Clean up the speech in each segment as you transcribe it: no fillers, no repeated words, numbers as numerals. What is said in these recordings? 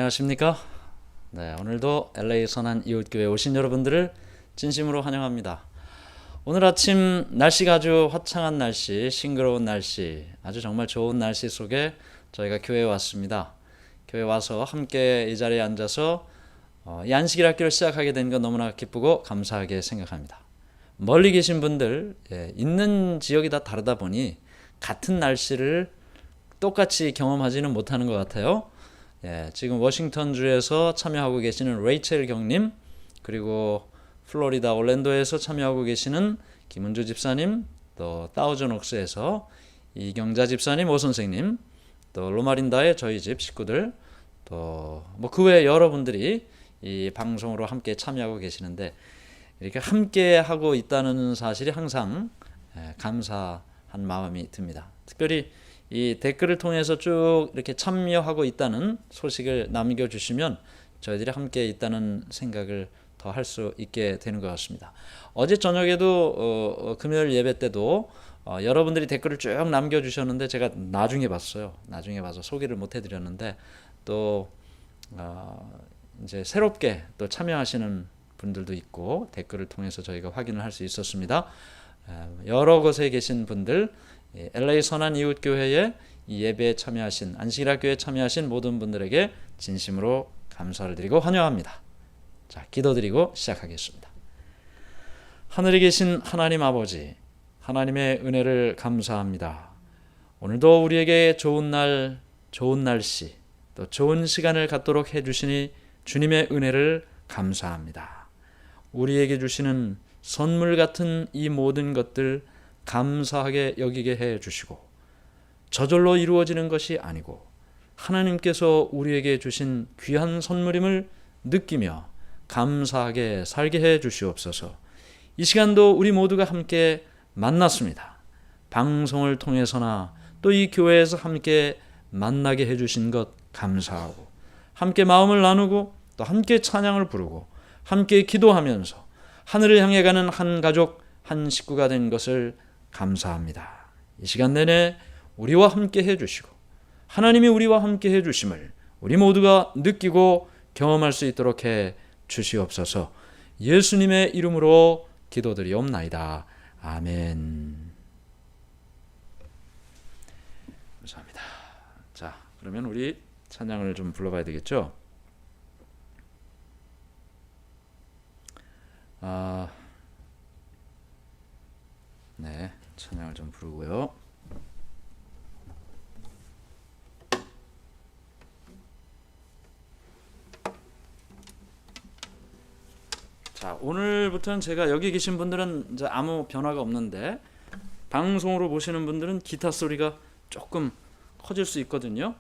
안녕하십니까? 네, 오늘도 LA 선한 이웃교회 오신 여러분들을 진심으로 환영합니다. 오늘 아침 날씨가 아주 화창한 날씨, 싱그러운 날씨, 아주 정말 좋은 날씨 속에 저희가 교회에 왔습니다. 교회에 와서 함께 이 자리에 앉아서 이 안식일 학교를 시작하게 된 건 너무나 기쁘고 감사하게 생각합니다. 멀리 계신 분들, 있는 지역이 다 다르다 보니 같은 날씨를 똑같이 경험하지는 못하는 것 같아요. 지금 워싱턴주에서 참여하고 계시는 레이첼 경님, 그리고 플로리다 올랜도에서 참여하고 계시는 김은주 집사님, 또 다우전옥스에서 이경자 집사님, 오 선생님, 또 로마린다의 저희 집 식구들, 또 그 외 여러분들이 이 방송으로 함께 참여하고 계시는데, 이렇게 함께 하고 있다는 사실이 항상 감사한 마음이 듭니다. 특별히 이 댓글을 통해서 쭉 이렇게 참여하고 있다는 소식을 남겨주시면 저희들이 함께 있다는 생각을 더 할 수 있게 되는 것 같습니다. 어제 저녁에도 금요일 예배 때도 여러분들이 댓글을 쭉 남겨주셨는데 제가 나중에 봤어요. 나중에 봐서 소개를 못 해드렸는데 또 이제 새롭게 또 참여하시는 분들도 있고 댓글을 통해서 저희가 확인을 할 수 있었습니다. 여러 곳에 계신 분들, LA 선한 이웃교회에 이 예배에 참여하신, 안식일 학교에 참여하신 모든 분들에게 진심으로 감사를 드리고 환영합니다. 자, 기도드리고 시작하겠습니다. 하늘에 계신 하나님 아버지, 하나님의 은혜를 감사합니다. 오늘도 우리에게 좋은 날, 좋은 날씨, 또 좋은 시간을 갖도록 해주시니 주님의 은혜를 감사합니다. 우리에게 주시는 선물 같은 이 모든 것들 감사하게 여기게 해 주시고, 저절로 이루어지는 것이 아니고 하나님께서 우리에게 주신 귀한 선물임을 느끼며 감사하게 살게 해 주시옵소서. 이 시간도 우리 모두가 함께 만났습니다. 방송을 통해서나 또 이 교회에서 함께 만나게 해 주신 것 감사하고, 함께 마음을 나누고 또 함께 찬양을 부르고 함께 기도하면서 하늘을 향해 가는 한 가족, 한 식구가 된 것을 감사합니다. 이 시간 내내 우리와 함께 해주시고 하나님이 우리와 함께 해주심을 우리 모두가 느끼고 경험할 수 있도록 해 주시옵소서. 예수님의 이름으로 기도드리옵나이다. 아멘. 감사합니다. 자, 그러면 우리 찬양을 좀 불러봐야 되겠죠? 네, 찬양을 좀 부르고요. 자, 오늘부터는 제가 여기 계신 분들은 이제 아무 변화가 없는데 방송으로 보시는 분들은 기타 소리가 조금 커질 수 있거든요.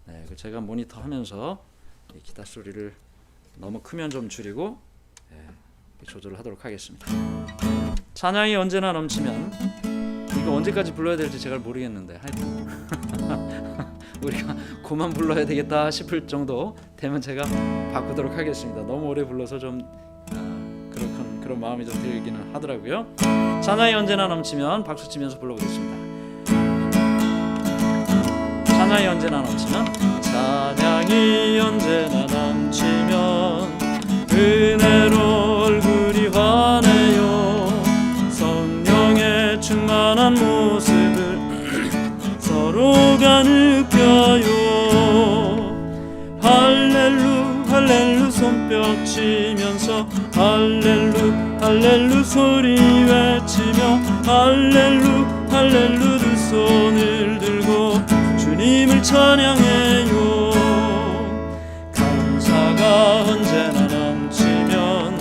네, 제가 모니터하면서 이 기타 소리를 너무 크면 좀 줄이고 조절을 하도록 하겠습니다. 찬양이 언제나 넘치면, 이거 언제까지 불러야 될지 제가 모르겠는데 하여튼 우리가 그만 불러야 되겠다 싶을 정도 되면 제가 바꾸도록 하겠습니다. 너무 오래 불러서 좀 그런 마음이 좀 들기는 하더라고요. 찬양이 언제나 넘치면 박수 치면서 불러보겠습니다. 찬양이 언제나 넘치면, 찬양이 언제나 넘치면 은혜로 얼굴이 환해요. 성령의 충만한 모습을 서로가 느껴요. 할렐루 할렐루 손뼉 치면서 할렐루 할렐루 소리 외치며 할렐루 할렐루 두 손을 들고 주님을 찬양해요. 감사가 언제나 넘치면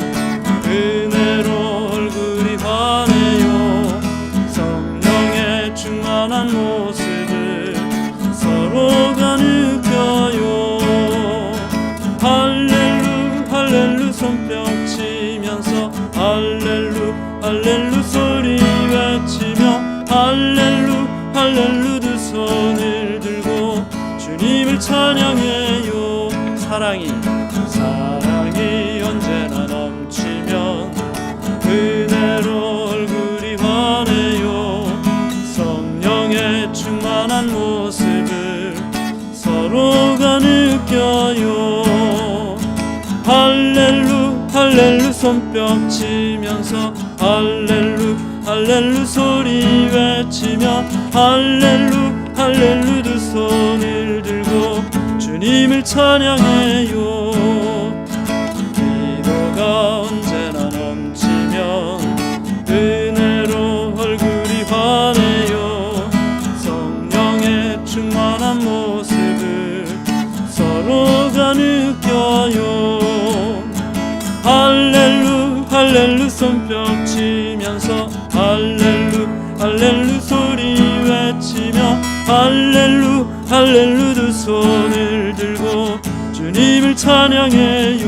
은혜로 얼굴이 환해요. 성령의 충만한 모습을 서로가 느껴요. 할렐루 할렐루 손뼉 치면서 할렐루 할렐루 소리 외치며 할렐루 할렐루 두 손을 들고 주님을 찬양해요. 사랑이 언제나 넘치면 은혜로 얼굴이 환해요. 성령의 충만한 모습을 서로가 느껴요. 할렐루 손뼉 치면서 할렐루 할렐루 소리 외치며 할렐루 할렐루 두 손을 들고 주님을 찬양해요. 기도가 언제나 넘치면 은혜로 얼굴이 환해요. 성령의 충만한 모습을 서로가 느껴요. 할렐루 할렐루 손뼉 치면서 할렐루 할렐루 소리 외치며 할렐루 할렐루 두 손을 들고 주님을 찬양해요.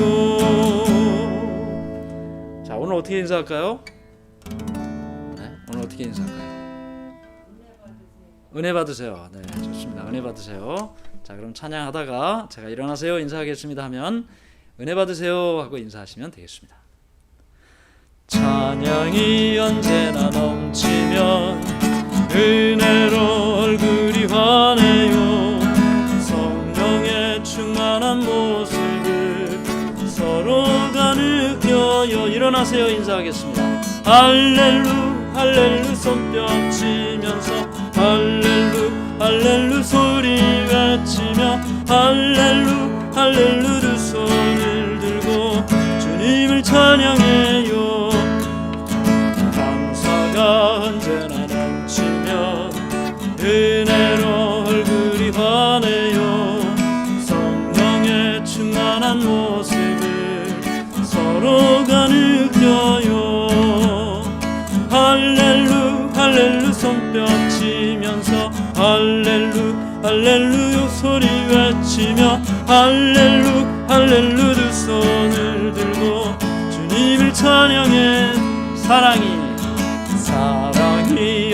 자, 오늘 어떻게 인사할까요? 네, 오늘 어떻게 인사할까요? 은혜 받으세요. 네, 좋습니다. 은혜 받으세요. 자, 그럼 찬양하다가 제가 일어나세요 인사하겠습니다 하면 은혜 받으세요 하고 인사하시면 되겠습니다. 찬양이 언제나 넘치면 은혜로 얼굴이 환해요. 성령의 충만한 모습을 서로가 느껴요. 일어나세요 인사하겠습니다. 할렐루 할렐루 손뼉 치면서 할렐루 할렐루 소리 외치며 할렐루 할렐루 두 손을 들고 주님을 찬양해요. 감사가 언제나 넘치면 은혜로 얼굴이 환해요. 성령의 충만한 모습을 서로가 느껴요. 할렐루 할렐루 손뼉 치면서 할렐루 할렐루 소리 외치며 할렐루 할렐루 두 손을 들고 주님을 찬양해. 사랑이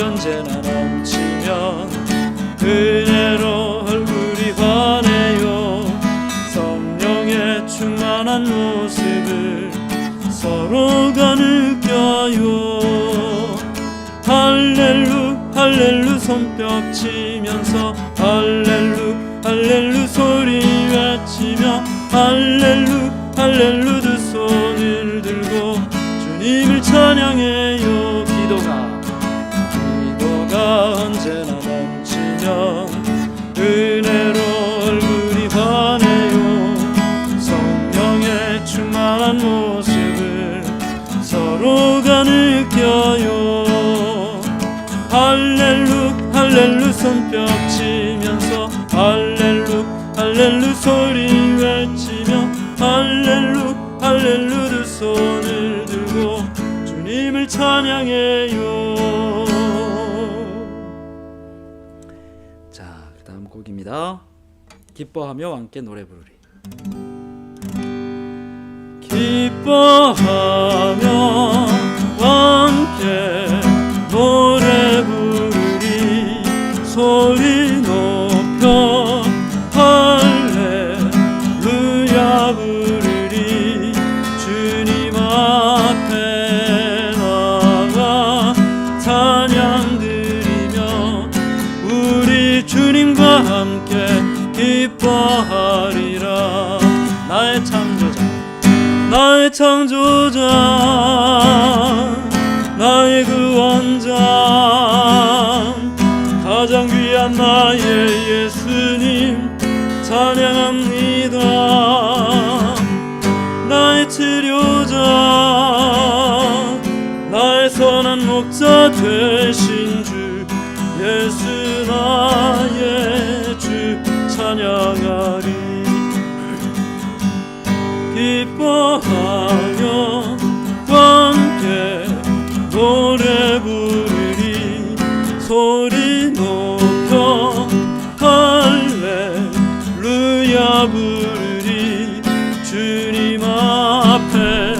언제나 넘치면 은혜로 얼굴이 환해요. 성령의 충만한 모습을 서로가 느껴요. 할렐루 할렐루 손뼉 치면서 할렐루 할렐루 소리 외치며 할렐루 할렐루 두 손을 들고 주님을 찬양해요. 기도가 언제나 넘치면 은혜로 얼굴이 환해요. 성령의 충만한 모습을 서로가 느껴요. 할렐루 할렐루 손뼉 치면서 할렐루 할렐루 소리 외치며 할렐루 할렐루 두 손을 들고 주님을 찬양해요. 자, 그 다음 곡입니다. 기뻐하며 함께 노래 부르리. 기뻐하며 함께 노래 부르리. 소리 높여 할렐루야 부르리. 주님 앞에 나가 찬양 드리며 우리 주님과 함께 기뻐하리라. 나의 창조자 나의 구원자 가장 귀한 나의 예수님 찬양합니다. 나의 치료자 나의 선한 목자 되신 주 예수 나의 주 찬양하리. 기뻐하며 함께 노래 부르리. 소리 높여 할렐루야 부르리. 주님 앞에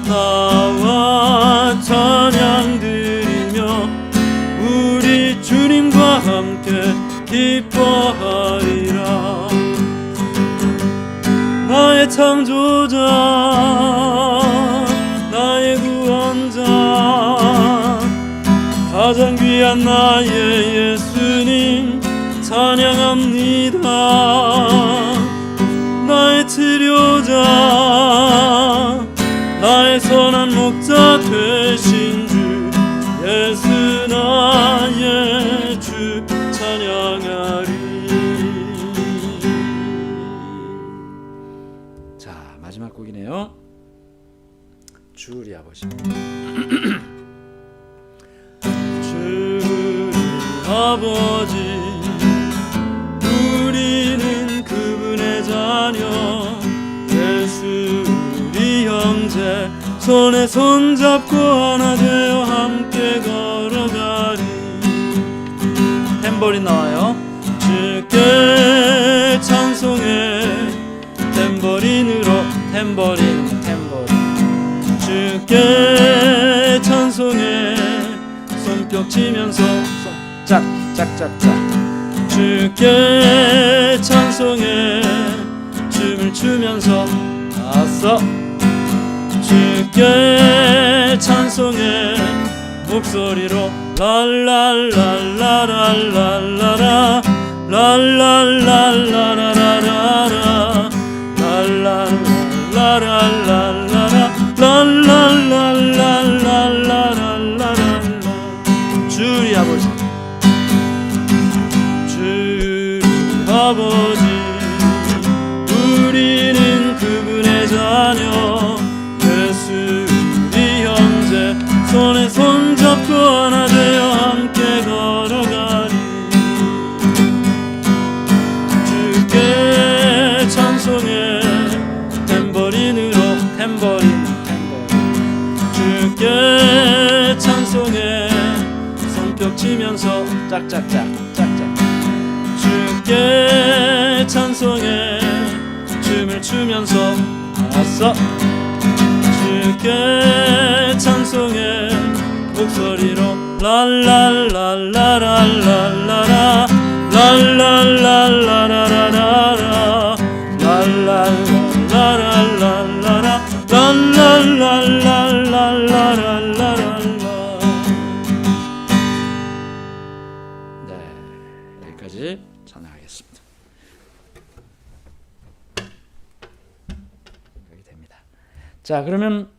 나와 찬양 드리며 우리 주님과 함께 기뻐하리라. 나의 창조자 나의 구원자 가장 귀한 나의 예수님 찬양합니다. 나의 치료자 되신 주 예수 나의 주 찬양하리. 자, 마지막 곡이네요. 주리 아버지. 주리 아버지, 우리는 그분의 자녀, 예수 우리 형제, 손에 손잡고 하나 되어 함께 걸어가리. 탬버린 나와요. 주께 찬송해, 탬버린으로 탬버린 주께 찬송해, 손뼉 치면서 짝짝짝짝 주께 찬송해, 춤을 추면서 아싸. 주께 찬송해, 목소리로 랄랄랄랄랄랄라 랄랄랄랄랄라라 랄랄랄랄랄라 랄랄랄랄랄랄라. 주리 아버지. 주리 아버지, 우리는 그분의 자녀, 예수 우리 형제, 손에 손잡고 하나 되어 함께 걸어가리. 주께 찬송해, 탬버린으로 주께 찬송해, 손뼉 치면서 짝짝짝 주께 찬송해, 춤을 추면서 아싸. 주께 찬송해, 목소리로 랄랄랄랄랄랄라 랄랄랄랄랄라라 랄랄랄랄랄라 랄랄랄랄랄라라. 네, 여기까지 찬양하겠습니다. 여기 됩니다. 자, 그러면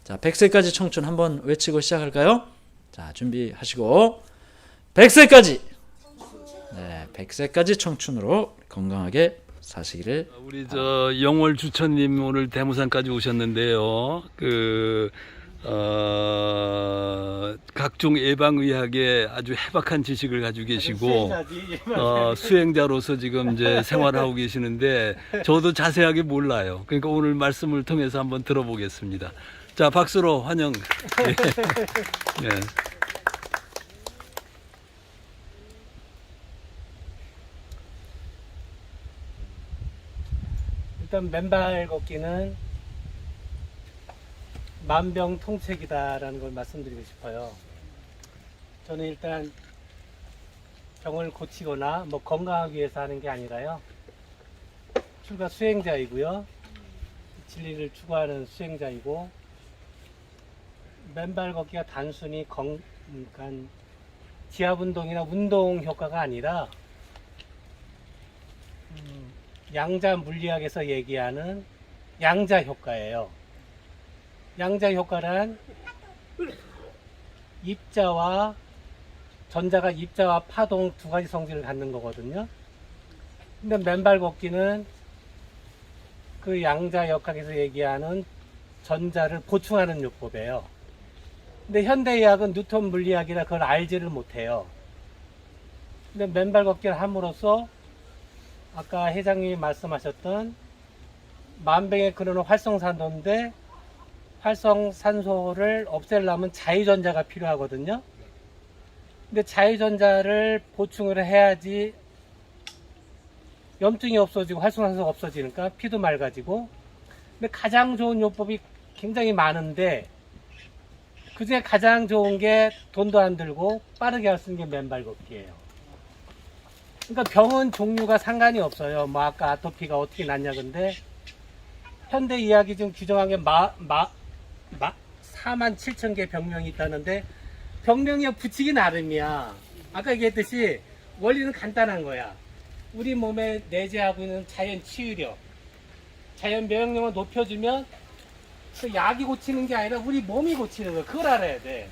100세까지 청춘 한번 외치고 시작할까요? 자, 준비하시고 100세까지. 네, 100세까지 청춘으로 건강하게 사시기를. 우리 저 영월 주처님 오늘 대모산까지 오셨는데요. 각종 예방의학에 아주 해박한 지식을 가지고 계시고 수행자로서 지금 이제 생활하고 계시는데 저도 자세하게 몰라요. 그러니까 오늘 말씀을 통해서 한번 들어보겠습니다. 자, 박수로 환영. 예. 예. 일단 맨발 걷기는 만병통책이다라는 걸 말씀드리고 싶어요. 저는 일단 병을 고치거나 뭐 건강하기 위해서 하는 게 아니라요. 출가 수행자이고요. 진리를 추구하는 수행자이고, 맨발 걷기가 단순히 그러니까 지압 운동이나 운동 효과가 아니라 양자 물리학에서 얘기하는 양자 효과예요. 양자 효과란 입자와 전자가 입자와 파동 두 가지 성질을 갖는 거거든요. 근데 맨발 걷기는 그 양자 역학에서 얘기하는 전자를 보충하는 요법이에요. 근데 현대의학은 뉴턴 물리학이라 그걸 알지를 못해요. 근데 맨발 걷기를 함으로써 아까 회장님이 말씀하셨던 만병의 근원은 활성산소인데, 활성산소를 없애려면 자유전자가 필요하거든요. 근데 자유전자를 보충을 해야지 염증이 없어지고 활성산소가 없어지니까 피도 맑아지고. 근데 가장 좋은 요법이 굉장히 많은데 그중에 가장 좋은 게 돈도 안 들고 빠르게 할 수 있는 게 맨발 걷기예요. 그러니까 병은 종류가 상관이 없어요. 뭐 아까 아토피가 어떻게 낫냐. 근데 현대 의학이 지금 규정한 게 47,000개 병명이 있다는데, 병명이 붙이기 나름이야. 아까 얘기했듯이 원리는 간단한 거야. 우리 몸에 내재하고 있는 자연 치유력, 자연 면역력을 높여주면 그 약이 고치는 게 아니라 우리 몸이 고치는 거야. 그걸 알아야 돼.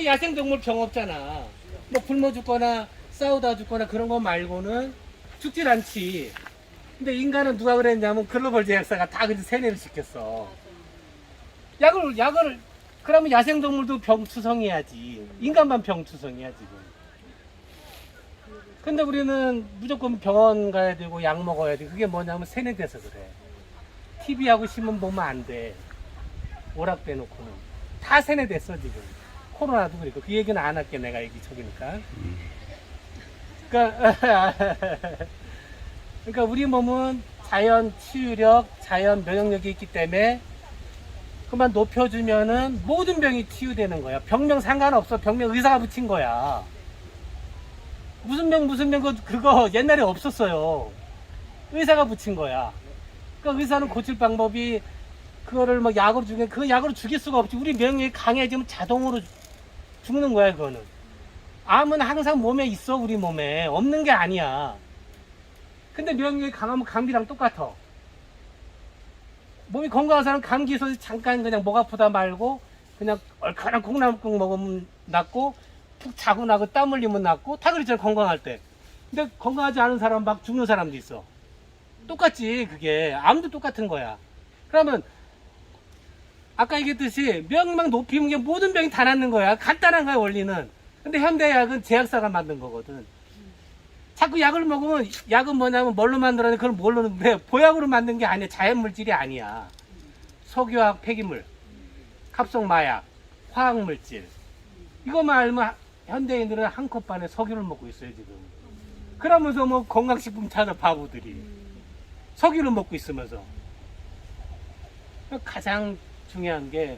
야생동물 병 없잖아. 뭐 굶어 죽거나 싸우다 죽거나 그런 거 말고는 죽질 않지. 근데 인간은 누가 그랬냐면 글로벌 제약사가 다 그래서 세뇌를 시켰어. 약을 그러면 야생동물도 병투성해야지. 인간만 병투성이야 지금. 근데 우리는 무조건 병원 가야 되고 약 먹어야 돼. 그게 뭐냐면 세뇌돼서 그래. TV하고 신문 보면 안 돼. 오락돼놓고는. 다 세뇌됐어 지금. 코로나도 그렇고. 그 얘기는 안 할게 내가 얘기 저기니까. 그러니까 우리 몸은 자연 치유력, 자연 면역력이 있기 때문에 그만 높여주면은 모든 병이 치유되는 거야. 병명 상관없어. 병명 의사가 붙인 거야. 무슨 병 그거 옛날에 없었어요. 의사가 붙인 거야. 그러니까 의사는 고칠 방법이 그거를 뭐 약으로 주게 그 약으로 죽일 수가 없지. 우리 면역력이 강해지면 자동으로 죽는 거야 그거는. 암은 항상 몸에 있어. 우리 몸에 없는 게 아니야. 근데 면역력이 강하면 감기랑 똑같아. 몸이 건강한 사람은 감기에서 잠깐 그냥 목 아프다 말고 그냥 얼큰한 콩나물국 먹으면 낫고 푹 자고 나고 땀 흘리면 낫고 다 그랬잖아 건강할 때. 근데 건강하지 않은 사람 막 죽는 사람도 있어. 똑같지 그게. 암도 똑같은 거야. 그러면 아까 얘기했듯이 면역력 높이는 게 모든 병이 다 낫는 거야. 간단한 거야 원리는. 근데 현대약은 제약사가 만든 거거든. 자꾸 약을 먹으면 약은 뭐냐면 뭘로 만들었는데 그걸 뭘로 넣는데 보약으로 만든 게 아니야. 자연물질이 아니야. 석유화학 폐기물, 합성마약, 화학물질. 이거만 알면 현대인들은 한 컵 반에 석유를 먹고 있어요 지금. 그러면서 뭐 건강식품 찾아 바보들이. 석유를 먹고 있으면서. 가장 중요한 게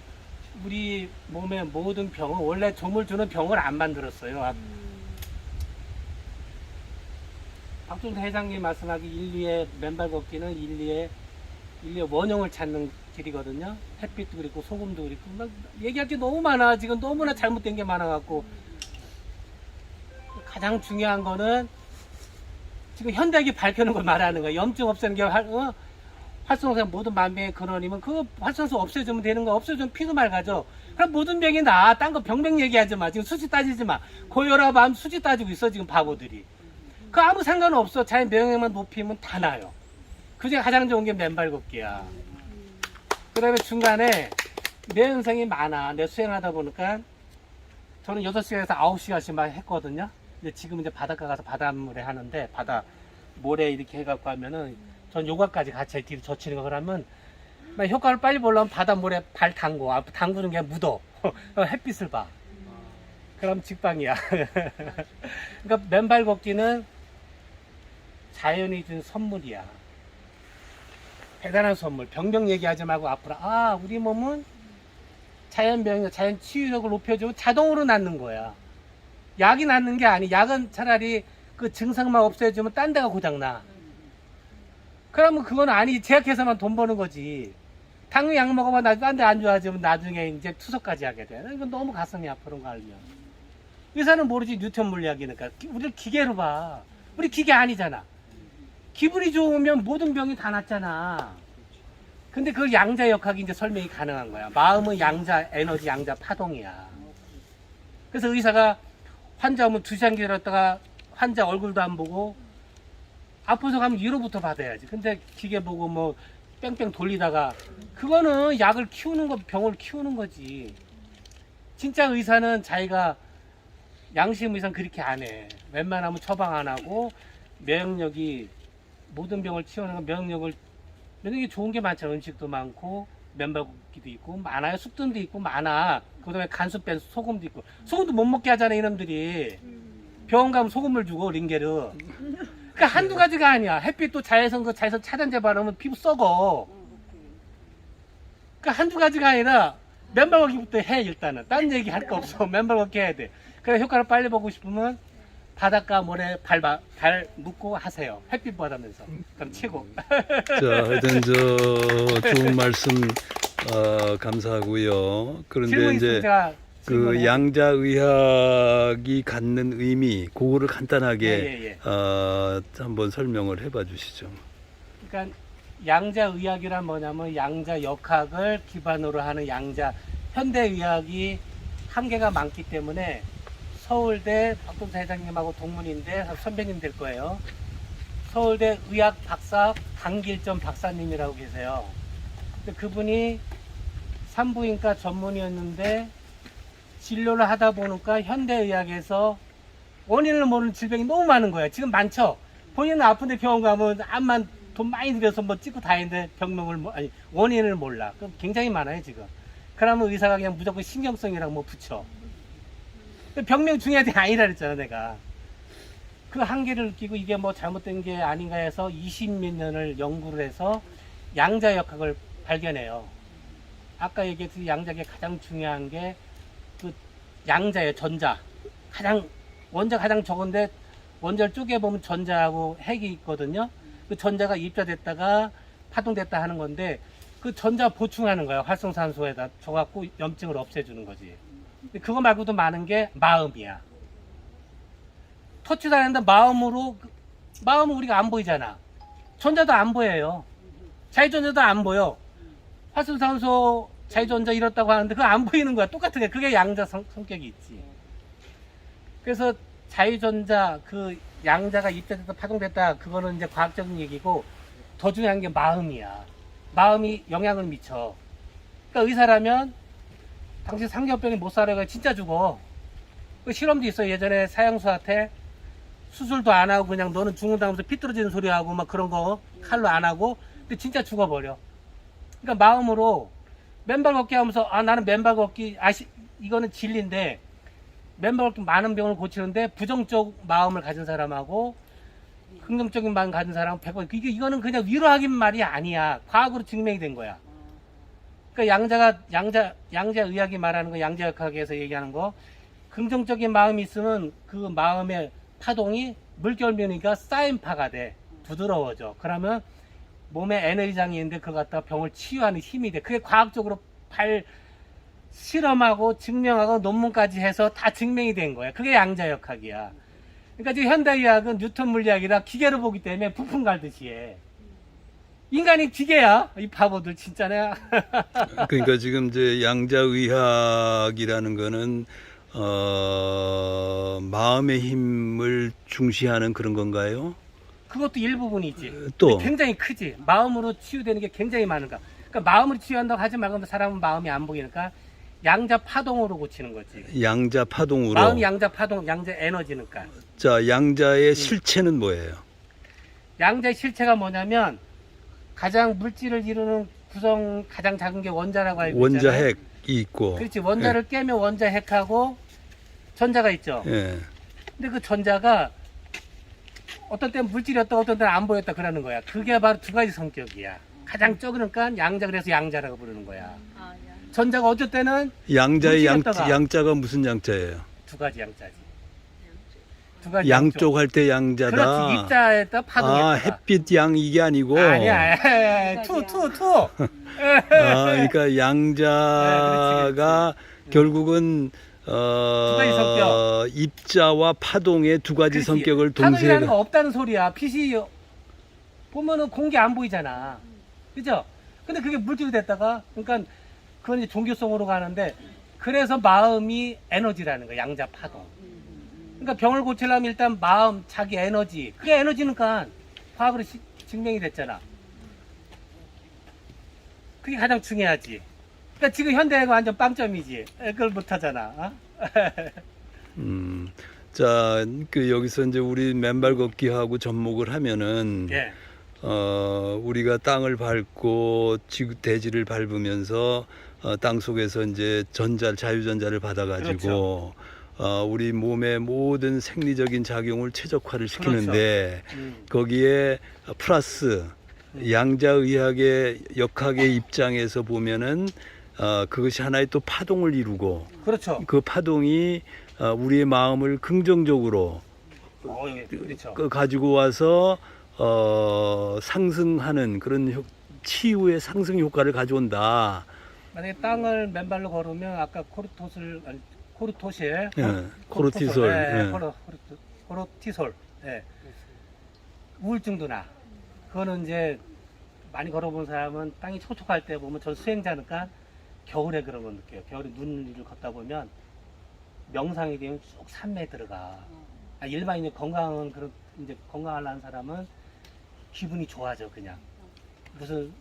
우리 몸의 모든 병은 원래 점을 주는 병을 안 만들었어요. 박종태 회장님 말씀하기 1, 2의 맨발 걷기는 1, 2의 원형을 찾는 길이거든요. 햇빛도 그렇고 소금도 그렇고 막 얘기할 게 너무 많아. 지금 너무나 잘못된 게 많아갖고 가장 중요한 거는 지금 현대학이 밝혀놓은 걸 말하는 거야. 염증 없애는 게 활성화 모든 만병의 근원이면 그 활성수 없애주면 되는 거. 없애주면 피도 맑아져. 그럼 모든 병이 나아. 딴 거 병명 얘기하지 마. 지금 수치 따지지 마. 고혈압, 암 수치 따지고 있어 지금 바보들이. 그 아무 상관없어. 자연 면역력만 높이면 다 나요. 그중에 가장 좋은 게 맨발 걷기야. 그 다음에 중간에 내연성이 많아. 내 수행하다 보니까 저는 6시간에서 9시간씩만 했거든요. 근데 지금 이제 바닷가 가서 바닷물에 하는데 바다 모래 이렇게 해갖고 하면은 전 요가까지 같이 뒤로 젖히는 거 그러면 효과를 빨리 보려면 바닷물에 발 담궈. 담그는 게 묻어. 햇빛을 봐. 그럼 직방이야. 그러니까 맨발 걷기는 자연이 준 선물이야. 대단한 선물. 병명 얘기하지 말고 앞으로 우리 몸은 자연 병력, 자연 치유력을 높여주고 자동으로 낫는 거야. 약이 낫는 게 아니. 약은 차라리 그 증상만 없애주면 딴 데가 고장나. 그러면 그건 아니. 제약회사만 돈 버는 거지. 당뇨 약 먹어봐 딴 데 안 좋아지면 나중에 이제 투석까지 하게 돼. 이건 너무 가슴이 아픈 거 알면. 의사는 모르지. 뉴턴 물리학이니까. 우리를 기계로 봐. 우리 기계 아니잖아. 기분이 좋으면 모든 병이 다 낫잖아. 근데 그걸 양자역학이 이제 설명이 가능한 거야. 마음은 양자, 에너지 양자 파동이야. 그래서 의사가 환자 오면 2시간 기다렸다가 환자 얼굴도 안 보고 아파서 가면 위로부터 받아야지. 근데 기계 보고 뭐 뺑뺑 돌리다가 그거는 약을 키우는 거, 병을 키우는 거지. 진짜 의사는 자기가 양심 의사는 그렇게 안 해. 웬만하면 처방 안 하고 면역력이 모든 병을 치우는 건 면역력이 좋은 게 많잖아. 음식도 많고 맨발 걷기도 있고 많아요. 숙든도 있고 많아. 그다음에 간수 뺀 소금도 있고. 소금도 못 먹게 하잖아 이놈들이. 병원 가면 소금을 주고 링게르. 그러니까 한두 가지가 아니야. 햇빛도 자외선 차단제 바르면 피부 썩어. 그러니까 한두 가지가 아니라 맨발 걷기부터 해 일단은. 딴 얘기 할 거 없어. 맨발 걷기 해야 돼. 그래 효과를 빨리 보고 싶으면 바닷가 모래 발 묶고 하세요. 햇빛 받으면서. 그럼 최고. 자, 하여튼 좋은 말씀 감사하고요. 그런데 질문 이제 있으니까 그 질문해. 양자의학이 갖는 의미, 그거를 간단하게 예. 한번 설명을 해봐 주시죠. 그러니까 양자의학이란 뭐냐면 양자역학을 기반으로 하는 현대의학이 한계가 많기 때문에 서울대 박동사 회장님하고 동문인데 선배님 될 거예요. 서울대 의학 박사 강길점 박사님이라고 계세요. 근데 그분이 산부인과 전문의였는데 진료를 하다 보니까 현대의학에서 원인을 모르는 질병이 너무 많은 거예요. 지금 많죠. 본인은 아픈데 병원 가면 암만 돈 많이 들여서 뭐 찍고 다니는데 원인을 몰라. 그럼 굉장히 많아요 지금. 그러면 의사가 그냥 무조건 신경성이라고 뭐 붙여. 병명 중요한 게 아니라 그랬잖아 내가. 그 한계를 느끼고 이게 뭐 잘못된 게 아닌가 해서 20몇 년을 연구를 해서 양자역학을 발견해요. 아까 얘기했듯이 양자계 가장 중요한 게 그 양자예요. 전자. 원자 가장 적은데 원자를 쪼개보면 전자하고 핵이 있거든요. 그 전자가 입자됐다가 파동됐다 하는 건데 그 전자 보충하는 거예요. 활성산소에다 줘갖고 염증을 없애주는 거지. 근데 그거 말고도 많은 게 마음이야. 터치도 안 했는데 마음은 우리가 안 보이잖아. 전자도 안 보여요. 자유전자도 안 보여. 활성산소 자유전자 이렇다고 하는데 그거 안 보이는 거야. 똑같은 게. 그게 양자 성격이 있지. 그래서 자유전자 그 양자가 입자됐다 파동됐다 그거는 이제 과학적인 얘기고 더 중요한 게 마음이야. 마음이 영향을 미쳐. 그러니까 의사라면 당신 상견병이 못 살아가 진짜 죽어. 그 실험도 있어요. 예전에 사형수한테 수술도 안 하고 그냥 너는 죽는다면서 피 떨어지는 소리 하고 막 그런 거 칼로 안 하고 근데 진짜 죽어버려. 그러니까 마음으로 맨발 걷기 하면서 나는 맨발 걷기 이거는 진리인데 맨발 걷기 많은 병을 고치는데 부정적 마음을 가진 사람하고 긍정적인 마음 가진 사람은 100번 이거는 그냥 위로하긴 말이 아니야. 과학으로 증명이 된 거야. 그러니까 양자의학이 말하는 거 양자역학에서 얘기하는 거 긍정적인 마음이 있으면 그 마음의 파동이 물결면이니까 쌓임파가 돼. 부드러워져. 그러면 몸에 에너지장이 있는데 그거 갖다가 병을 치유하는 힘이 돼. 그게 과학적으로 실험하고 증명하고 논문까지 해서 다 증명이 된 거야. 그게 양자역학이야. 그러니까 지금 현대의학은 뉴턴 물리학이라 기계로 보기 때문에 부품 갈듯이 해. 인간이 기계야. 이 바보들 진짜네. 그러니까 지금 이제 양자의학이라는 거는 마음의 힘을 중시하는 그런 건가요? 그것도 일부분이지. 또 굉장히 크지. 마음으로 치유되는 게 굉장히 많은가. 그러니까 마음으로 치유한다고 하지 말고 사람은 마음이 안 보이니까 양자 파동으로 고치는 거지. 양자 파동으로. 마음이 양자 파동, 양자 에너지니까. 자, 양자의 실체는 뭐예요? 양자의 실체가 뭐냐면 가장 물질을 이루는 구성 가장 작은 게 원자라고 알고 있잖아요. 원자핵이 있고. 그렇지. 원자를 깨면 원자핵하고 전자가 있죠. 예. 근데 그 전자가 어떤 때는 물질이었다 어떤 때는 안 보였다 그러는 거야. 그게 바로 두 가지 성격이야. 가장 적으니까 양자 그래서 양자라고 부르는 거야. 전자가 어쩔 때는 양자의 물질이었다가 양자가 무슨 양자예요? 두 가지 양자지. 두 가지 양쪽 할 때 양자다. 그렇지. 입자에다 파동했다. 햇빛 양 이게 아니고. 아니야. 투. 그러니까 양자가 결국은 가지 성격. 입자와 파동의 두 가지 그렇지. 성격을 파동이라는 동시에. 거 없다는 소리야. 빛이 보면은 공기 안 보이잖아. 그죠? 근데 그게 물질이 됐다가 그러니까 그건 이제 종교성으로 가는데 그래서 마음이 에너지라는 거야. 양자 파동. 그러니까 병을 고치려면 일단 마음, 자기 에너지. 그게 에너지니까 과학으로 증명이 됐잖아. 그게 가장 중요하지. 그러니까 지금 현대가 완전 빵점이지. 그걸 못하잖아. 어? 자, 그 여기서 이제 우리 맨발 걷기하고 접목을 하면은 예. 우리가 땅을 밟고 지구 대지를 밟으면서 땅 속에서 이제 자유전자를 받아가지고 우리 몸의 모든 생리적인 작용을 최적화를 시키는데 거기에 플러스 양자의학의 역학의 입장에서 보면은 그것이 하나의 또 파동을 이루고 그렇죠. 그 파동이 우리의 마음을 긍정적으로 그렇죠. 가지고 와서 상승하는 그런 치유의 상승 효과를 가져온다. 만약에 땅을 맨발로 걸으면 아까 코르토실 코르티솔. 네, 코르티솔. 네. 우울증도 나. 그거는 이제 많이 걸어본 사람은 땅이 촉촉할 때 보면 전 수행자니까 겨울에 그런 걸 느껴요. 겨울에 눈 위를 걷다 보면 명상이 되면 쭉 산매에 들어가. 일반인 건강은 그런 이제 건강하려는 사람은 기분이 좋아져 그냥. 무슨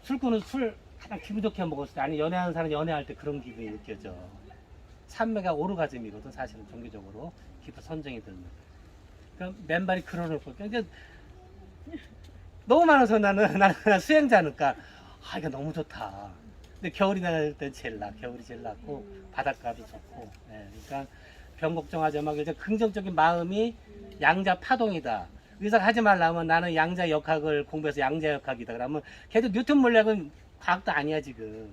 술꾼은 술 가장 기분 좋게 먹었을 때, 아니 연애하는 사람 연애할 때 그런 기분이 느껴져. 산매가 오르가즘이거든 사실은 종교적으로 깊은 선정이 들면. 그럼 맨발이 그러는 거. 그러니까 너무 많아서 나는 그냥 수행자니까 이거 너무 좋다. 근데 겨울이 날 때 제일 나. 겨울이 제일 낫고 바닷가도 좋고. 예, 그러니까 병 걱정하지 말고 이제 긍정적인 마음이 양자 파동이다. 의사가 하지 말라면 나는 양자 역학을 공부해서 양자 역학이다. 그러면 걔도 뉴턴 물리학은 과학도 아니야 지금.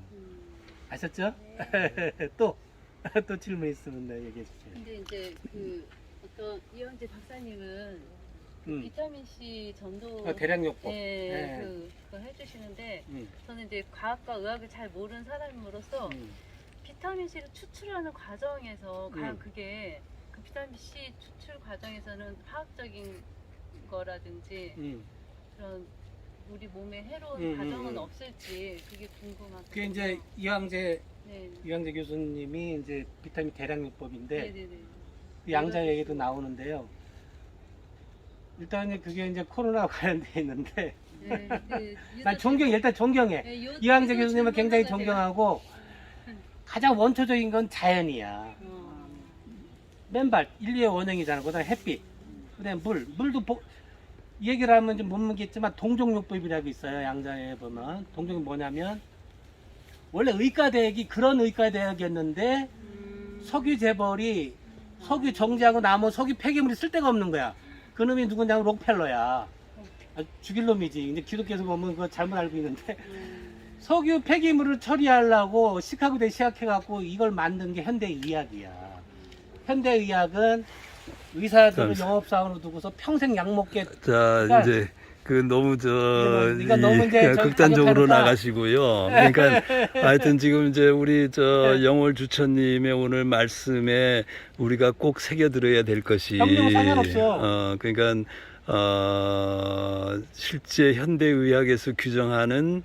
아셨죠? 또 질문 있으면 네, 얘기해 주세요. 근데 이제 그 어떤 이영재 박사님은 비타민 C 전도 대량요법. 예, 그거 해주시는데 저는 이제 과학과 의학을 잘 모르는 사람으로서 비타민 C를 추출하는 과정에서 그게 그 비타민 C 추출 과정에서는 화학적인 거라든지 그런 우리 몸에 해로운 과정은 없을지 그게 궁금하고. 그게 이제 이황재 네. 교수님이 이제 비타민 대량요법인데 네네네. 그 양자 얘기도 나오는데요. 일단 그게 이제 코로나 관련돼 있는데 네, 난 일단 존경해. 네, 이황재 교수님은 굉장히 제가- 존경하고 가장 원초적인 건 자연이야. 맨발 인류의 원형이잖아. 그다음에 햇빛, 그다음에 물도 얘기를 하면 좀 못 묻겠지만 동종요법이라고 있어요. 양자에 보면 동종이 뭐냐면 원래 의과대학이 그런 의과대학이었는데 석유 재벌이 석유 정지하고 남은 석유 폐기물이 쓸 데가 없는 거야. 그 놈이 누구냐면 록펠러야. 죽일 놈이지. 이제 기독교에서 보면 그거 잘못 알고 있는데 석유 폐기물을 처리하려고 시카고대 시작해갖고 이걸 만든 게 현대의학이야. 현대의학은 의사들을 영업사원으로 두고서 평생 약 먹게. 자, 그러니까 이제 그 너무 이거 너무 이제 그냥 저기 극단적으로 가격하니까. 나가시고요. 그러니까 하여튼 지금 이제 우리 영월 주처님의 오늘 말씀에 우리가 꼭 새겨 들어야 될 것이 병명은 상관없어. 그러니까 실제 현대 의학에서 규정하는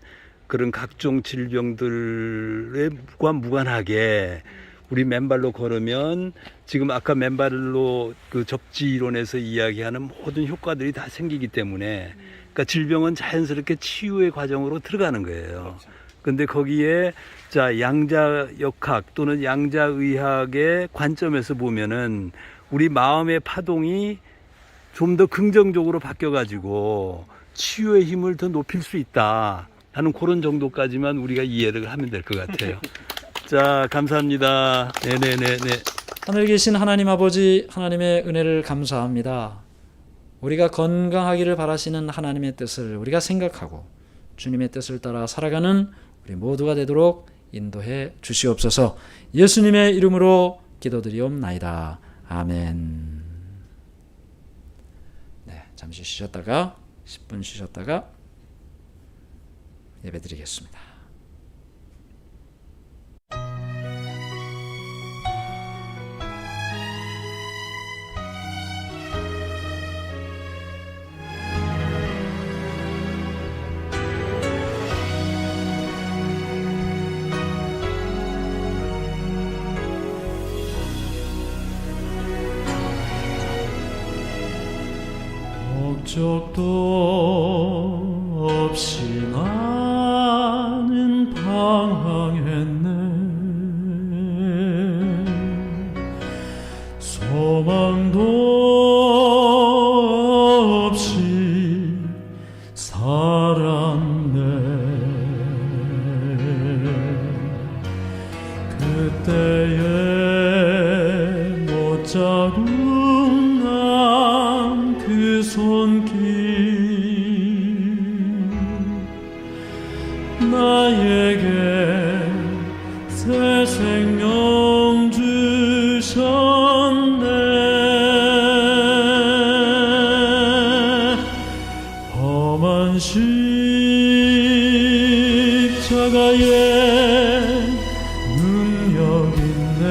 그런 각종 질병들과 무관하게 우리 맨발로 걸으면 지금 아까 맨발로 그 접지 이론에서 이야기하는 모든 효과들이 다 생기기 때문에 그러니까 질병은 자연스럽게 치유의 과정으로 들어가는 거예요. 근데 거기에 자 양자 역학 또는 양자 의학의 관점에서 보면은 우리 마음의 파동이 좀 더 긍정적으로 바뀌어 가지고 치유의 힘을 더 높일 수 있다 하는 그런 정도까지만 우리가 이해를 하면 될 것 같아요. 자, 감사합니다. 네네네네. 하늘에 계신 하나님 아버지, 하나님의 은혜를 감사합니다. 우리가 건강하기를 바라시는 하나님의 뜻을 우리가 생각하고 주님의 뜻을 따라 살아가는 우리 모두가 되도록 인도해 주시옵소서. 예수님의 이름으로 기도드리옵나이다. 아멘. 네, 잠시 쉬셨다가 10분 쉬셨다가 예배드리겠습니다. 목적도 없이 나는 방황했네. 소망도 없이 살았네. 그때에 못자국 그 손길 나에게 새 생명 주셨네. 험한 십자가에 능력 있네.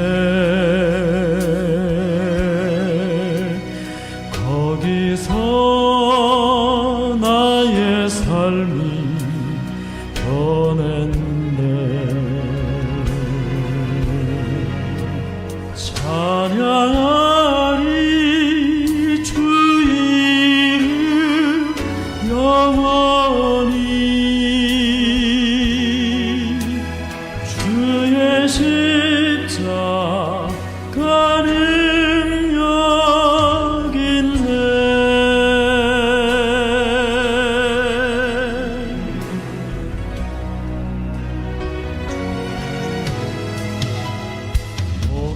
거기서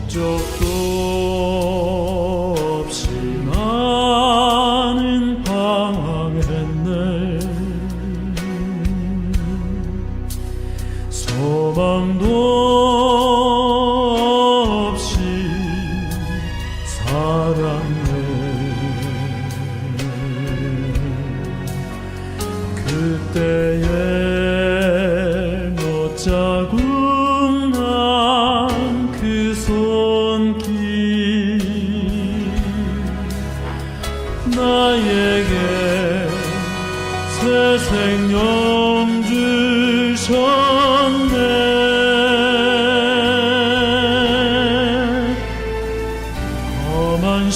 목적도 없이 나는 방황했네. 소망도 없이 살았네. 그때에 못자국 난 그 손길 나에게 새 생명 주셨네. 험한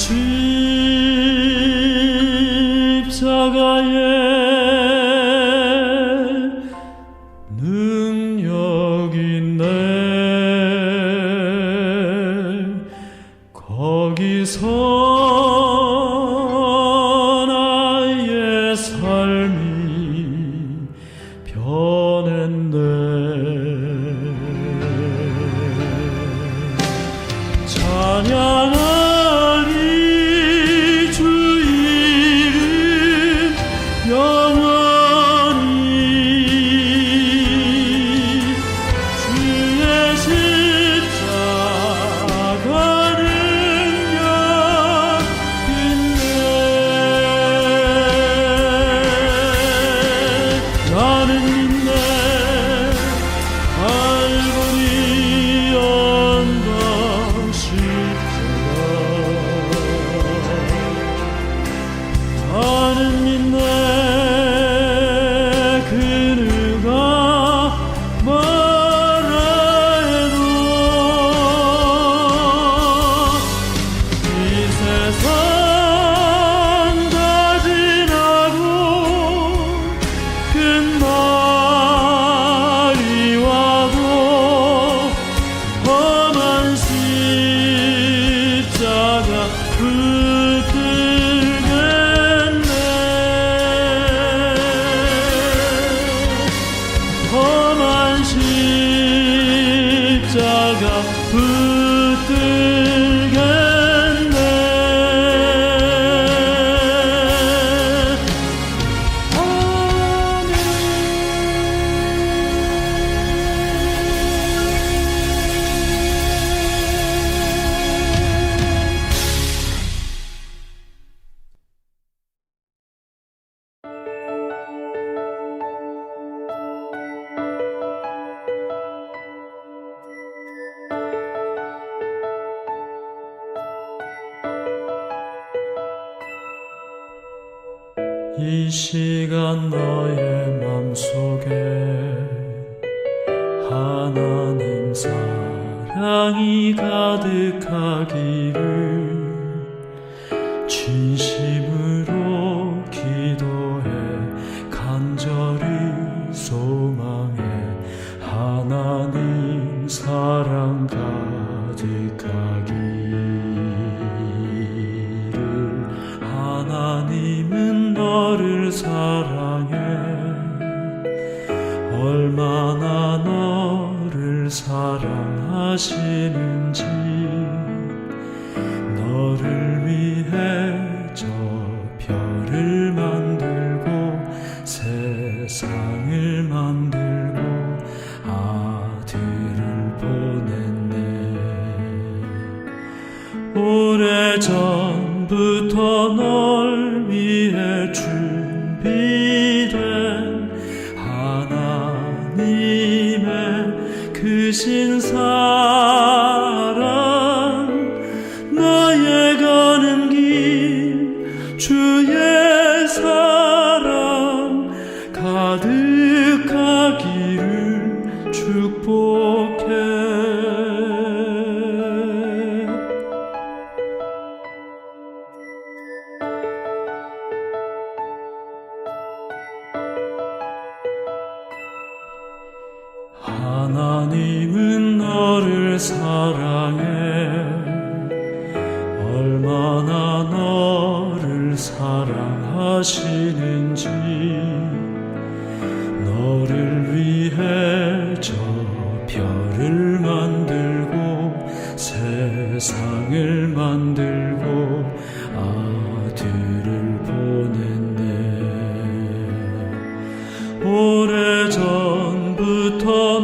십자가에 능력 있네. 거기서 나의 삶이 변했네. 찬양하리 주 이름 영원히. 주의 십자가 능력 있네. 나는 믿네. 갈보리 언덕 십자가. 나는 믿네. 그누가 뭐라 해도 이 세상 다 지나고 끝날이 와도 험한 십자가 붙들겠네. 험한 십자가 붙들겠네. 이 시간 너의 맘속에 하나님 사랑이 가득하기를 진심으로 기도해 간절히 소망해. 하나님 사랑 가득하기를. 하나님은 너를 사랑해. 얼마나 너를 사랑하시는지. 너를 위해 저 별을 만들고 세상을 만들고 아들을 보냈네. 오래전부터 널 위해 준비된 하나님의 크신 사랑. 너의 가는 길 주의 사랑 가득하기를 축복해. 하나님은 너를 사랑해. 얼마나 너를 사랑하시는지. 너를 위해 저 별을 만들고 새 세상을 만들고 아들을 보냈네. 오래전부터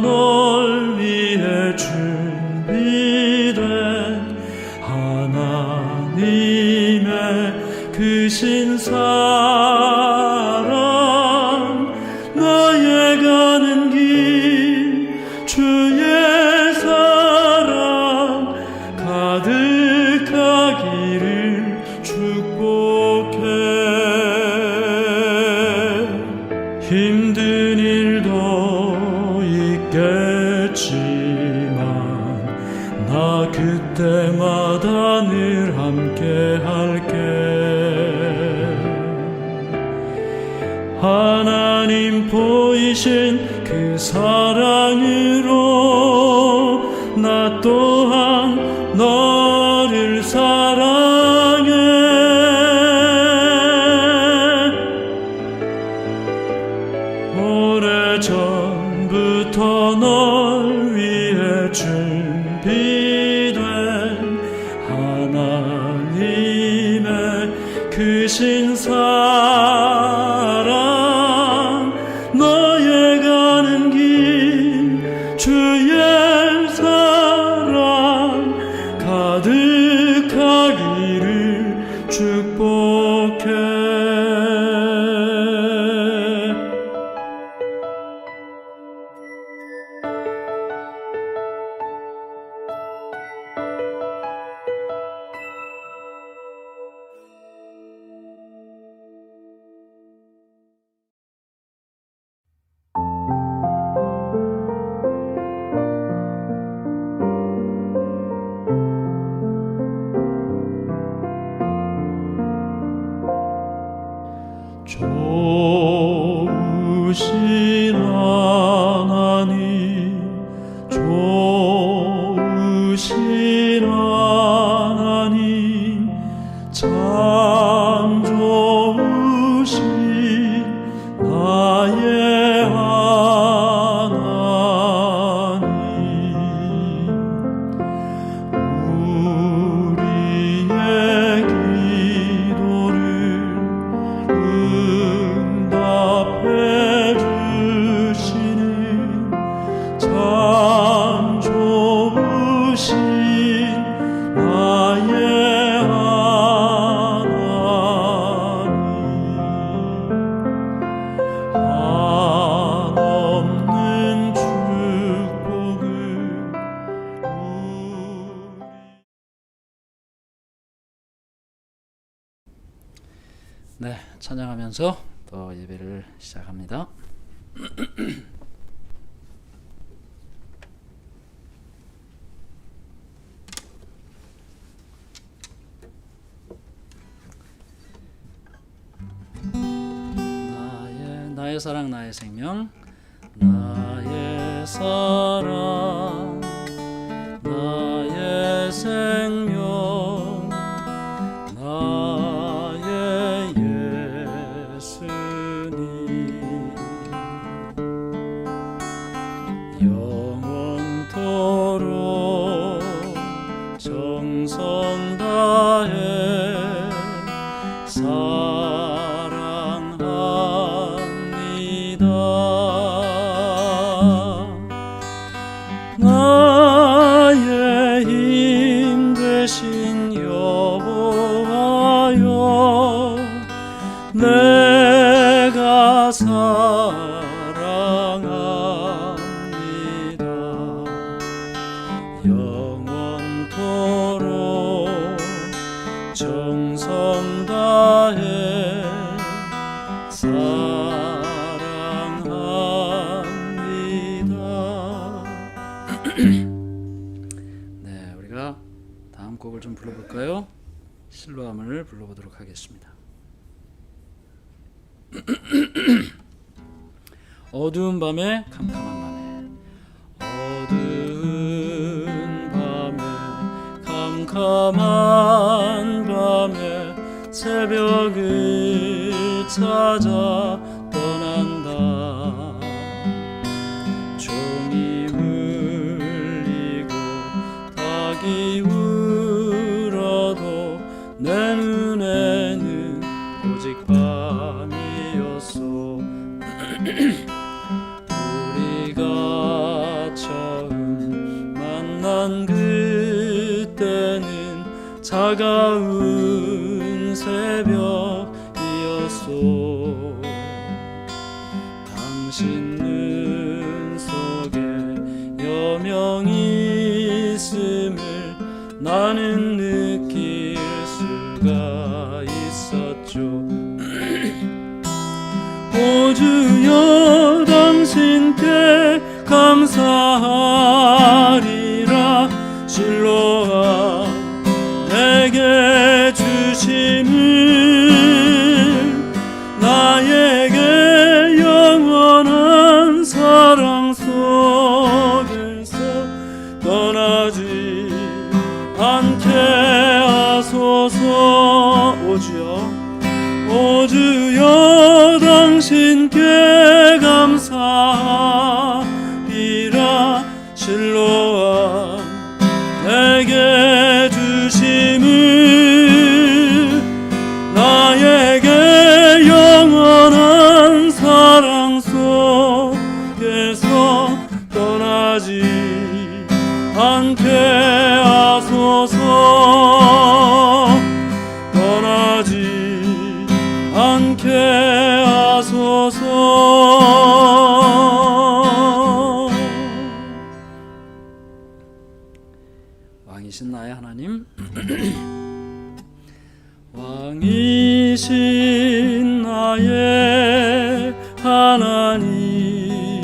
널 위해 준비된 하나님의 그 신사랑, 나의 가는 길 주의 사랑 가득하기를 축복해. 힘든 일도 있겠지만 나 그때마다 늘 함께 할게. 하나님 보이신 그 사랑으로 나 또한 너를 사랑해. 오래전부터 널 위해 준비된 하나님의 그 신사랑, 너의 가는 길 주의 사랑 가득하기를 축복해. 좋으신 하나님, 좋으신 하나님, 참 좋으신 나의 하나님. 우리의 기도를 응답해 주시는 참 좋으신 나의 하나님. 한없는 축복을 네, 찬양하면서 또 예배를 시작합니다. 나의 사랑 나의 생명, 나의 사랑 나의 생명, 나의 예수님, 영원토록 정성 다해 나의 힘 되신 여호와여, 내가 사랑합니다. 영원토록 정성 다해 네, 우리가 다음 곡을 좀 불러볼까요? 실로암을 불러보도록 하겠습니다. 어두운 밤에 캄캄한 밤에, 어두운 밤에 캄캄한 밤에 새벽을 찾아 떠난다. 종이 울리고 닭이 울리고 차가운 새벽이었소. 당신 눈 속에 여명이 있음을 나는 느낄 수가 있었죠. 오 주여 당신께 감사하리라. 실로아 내게 주심을 나에게 영원한 사랑 속에서 떠나지 않게 하소서. 오 주여 당신께 감사하리라. 실로아 내게 주심을 나에게 영원한 사랑 속에서 떠나지 않게 하소서. 떠나지 않게 하소서. 왕이신 나의 하나님, 왕이신 나의 하나님,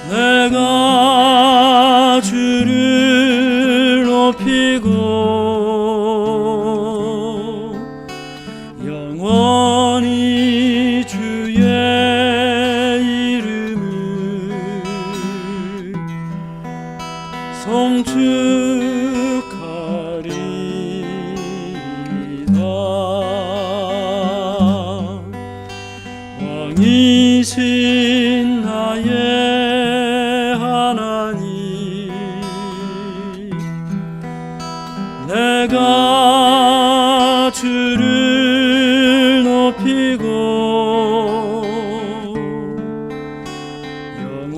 내가 주를 높이고 영원히 주의 이름을 송축하리이다. 왕이신 나의 하나님, 내가 주를 높이고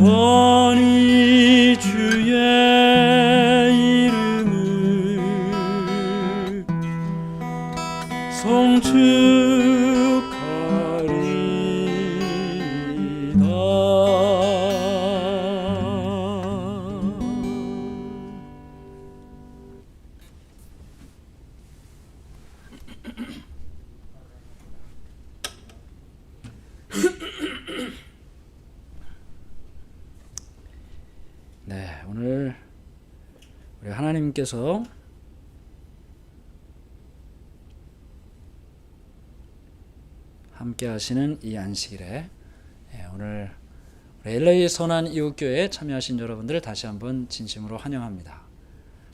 영원히 주의 이름을 송축하리이다. 네, 오늘 우리 하나님께서 함께 하시는 이 안식일에 오늘 우리 LA 선한 이웃교회에 참여하신 여러분들을 다시 한번 진심으로 환영합니다.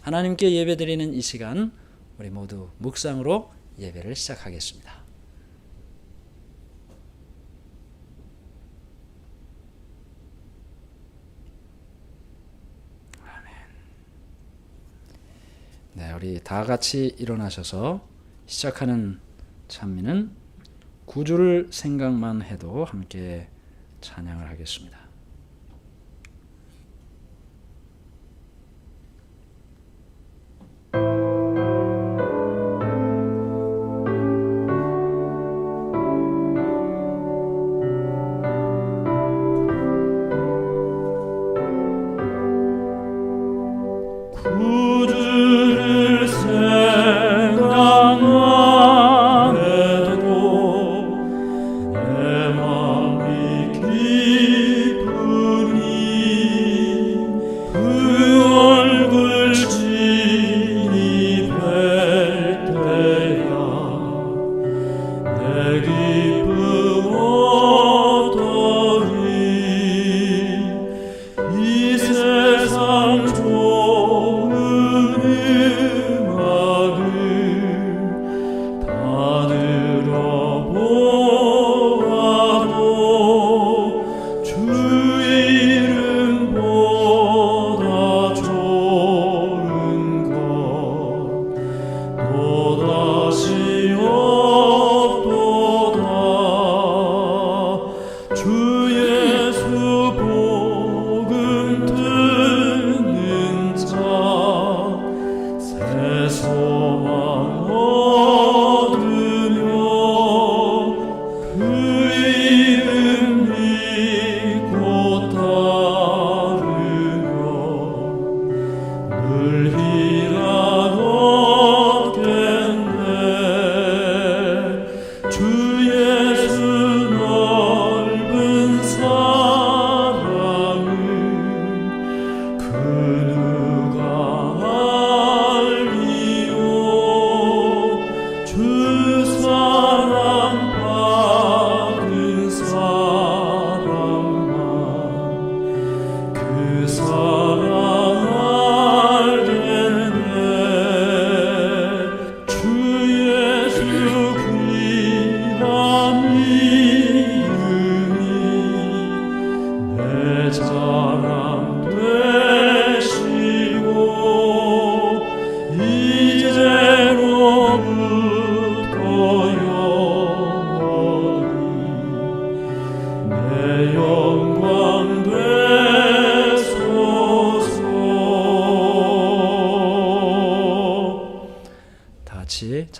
하나님께 예배드리는 이 시간 우리 모두 묵상으로 예배를 시작하겠습니다. 네, 우리 다 같이 일어나셔서 시작하는 찬미는 구주를 생각만 해도 함께 찬양을 하겠습니다. 구주를 생각만 해도 내 맘이 기쁘니 그 얼굴 친히 뵐 때야 내 기쁨 어떠리. 이 세상 좋은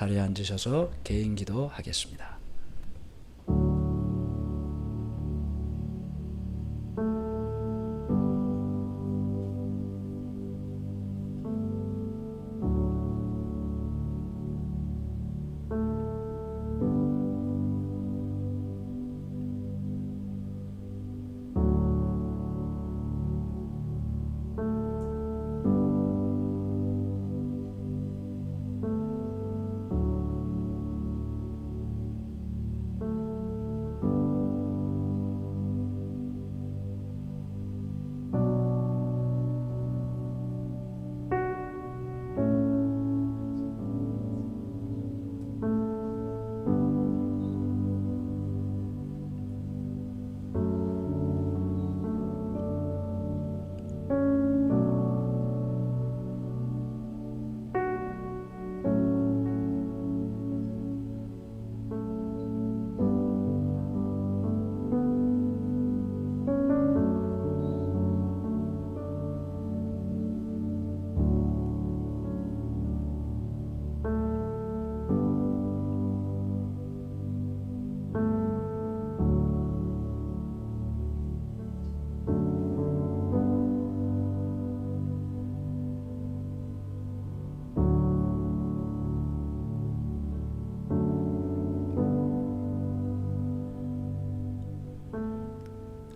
자리에 앉으셔서 개인 기도하겠습니다.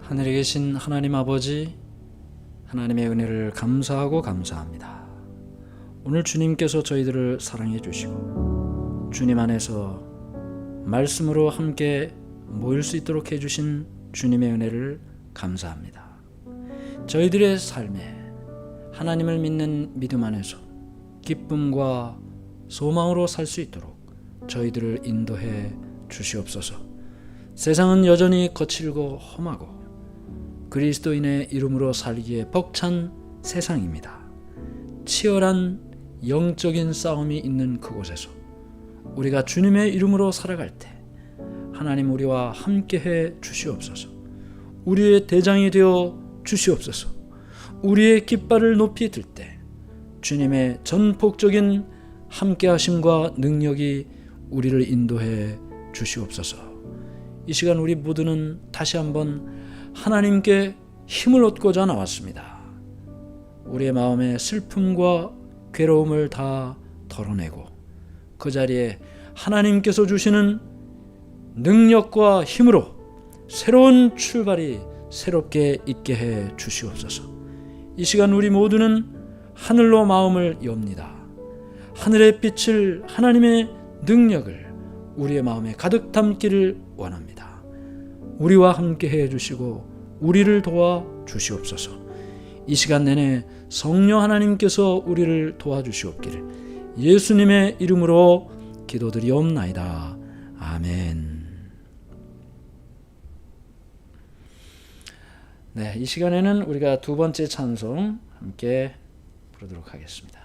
하늘에 계신 하나님 아버지, 하나님의 은혜를 감사하고 감사합니다. 오늘 주님께서 저희들을 사랑해 주시고 주님 안에서 말씀으로 함께 모일 수 있도록 해주신 주님의 은혜를 감사합니다. 저희들의 삶에 하나님을 믿는 믿음 안에서 기쁨과 소망으로 살 수 있도록 저희들을 인도해 주시옵소서. 세상은 여전히 거칠고 험하고 그리스도인의 이름으로 살기에 벅찬 세상입니다. 치열한 영적인 싸움이 있는 그곳에서 우리가 주님의 이름으로 살아갈 때 하나님 우리와 함께해 주시옵소서. 우리의 대장이 되어 주시옵소서. 우리의 깃발을 높이 들 때 주님의 전폭적인 함께하심과 능력이 우리를 인도해 주시옵소서. 이 시간 우리 모두는 다시 한번 하나님께 힘을 얻고자 나왔습니다. 우리의 마음의 슬픔과 괴로움을 다 덜어내고 그 자리에 하나님께서 주시는 능력과 힘으로 새로운 출발이 새롭게 있게 해 주시옵소서. 이 시간 우리 모두는 하늘로 마음을 엽니다. 하늘의 빛을, 하나님의 능력을 우리의 마음에 가득 담기를 원합니다. 우리와 함께 해 주시고 우리를 도와 주시옵소서. 이 시간 내내 성령 하나님께서 우리를 도와주시옵기를 예수님의 이름으로 기도드리옵나이다. 아멘. 네, 이 시간에는 우리가 두 번째 찬송 함께 부르도록 하겠습니다.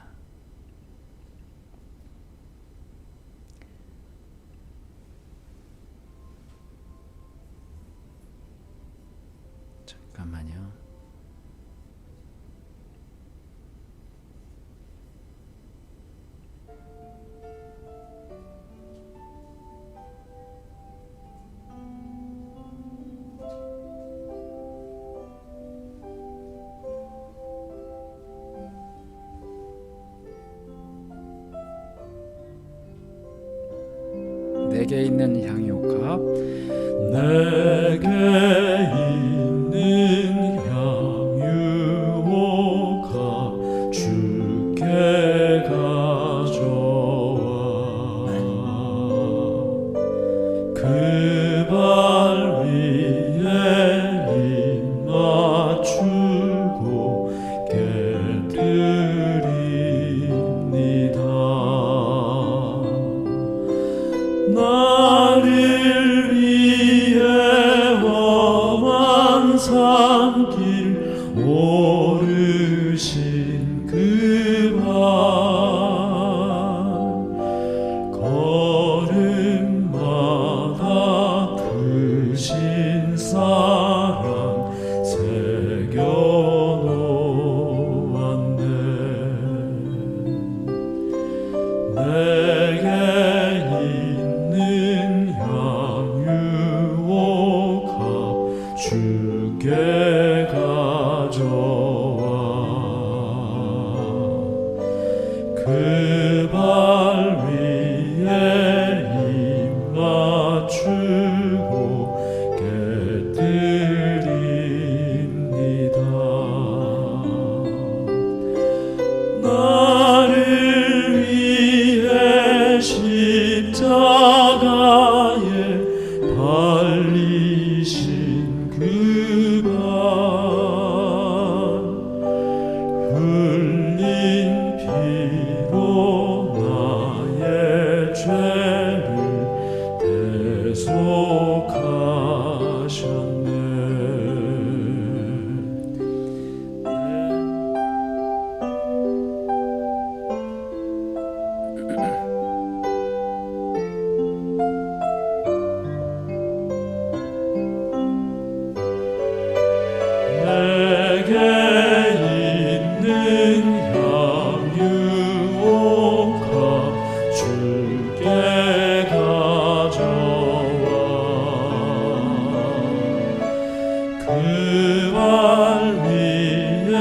잠깐만요. 내게 있는 향유값, 내게 있는 향유옥합 주께 가져와 그 발 위에 입 맞추고 깨뜨립니다. 나를 위해 그 발 위에 입 맞추고 깨뜨립니다. 나를 위해 십자가에 달리신 그 발, 흘린 피로 나의 죄를 대속하셨네. 내게 있는 향유옥합 주께 가져와 그 발 위에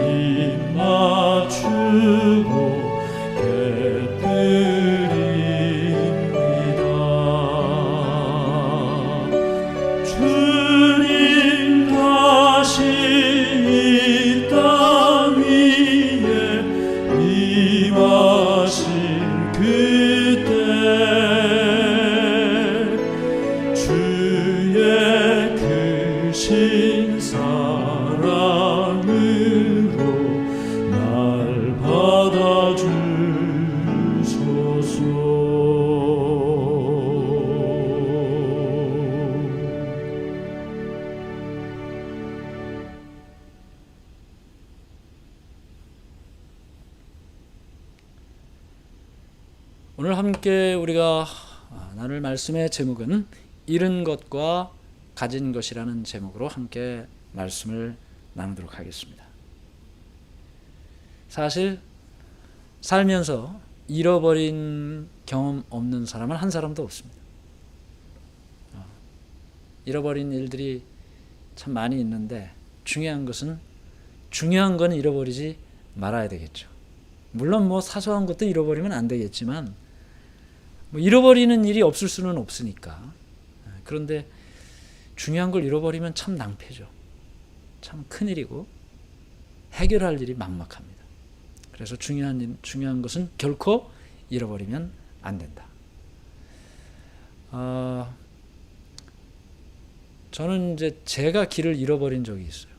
입 맞추고 깨뜨립니다. 주님 다시 이 땅 위에 임하신 그때 주의 크신 사랑으로 날 받아주소서. 오늘 함께 우리가 나눌 말씀의 제목은 잃은 것과 가진 것이라는 제목으로 함께 말씀을 나누도록 하겠습니다. 사실 살면서 잃어버린 경험 없는 사람은 한 사람도 없습니다. 잃어버린 일들이 참 많이 있는데 중요한 건 잃어버리지 말아야 되겠죠. 물론 뭐 사소한 것도 잃어버리면 안 되겠지만 뭐 잃어버리는 일이 없을 수는 없으니까. 그런데 중요한 걸 잃어버리면 참 낭패죠. 참 큰일이고 해결할 일이 막막합니다. 그래서 중요한 것은 결코 잃어버리면 안 된다. 저는 이제 제가 길을 잃어버린 적이 있어요.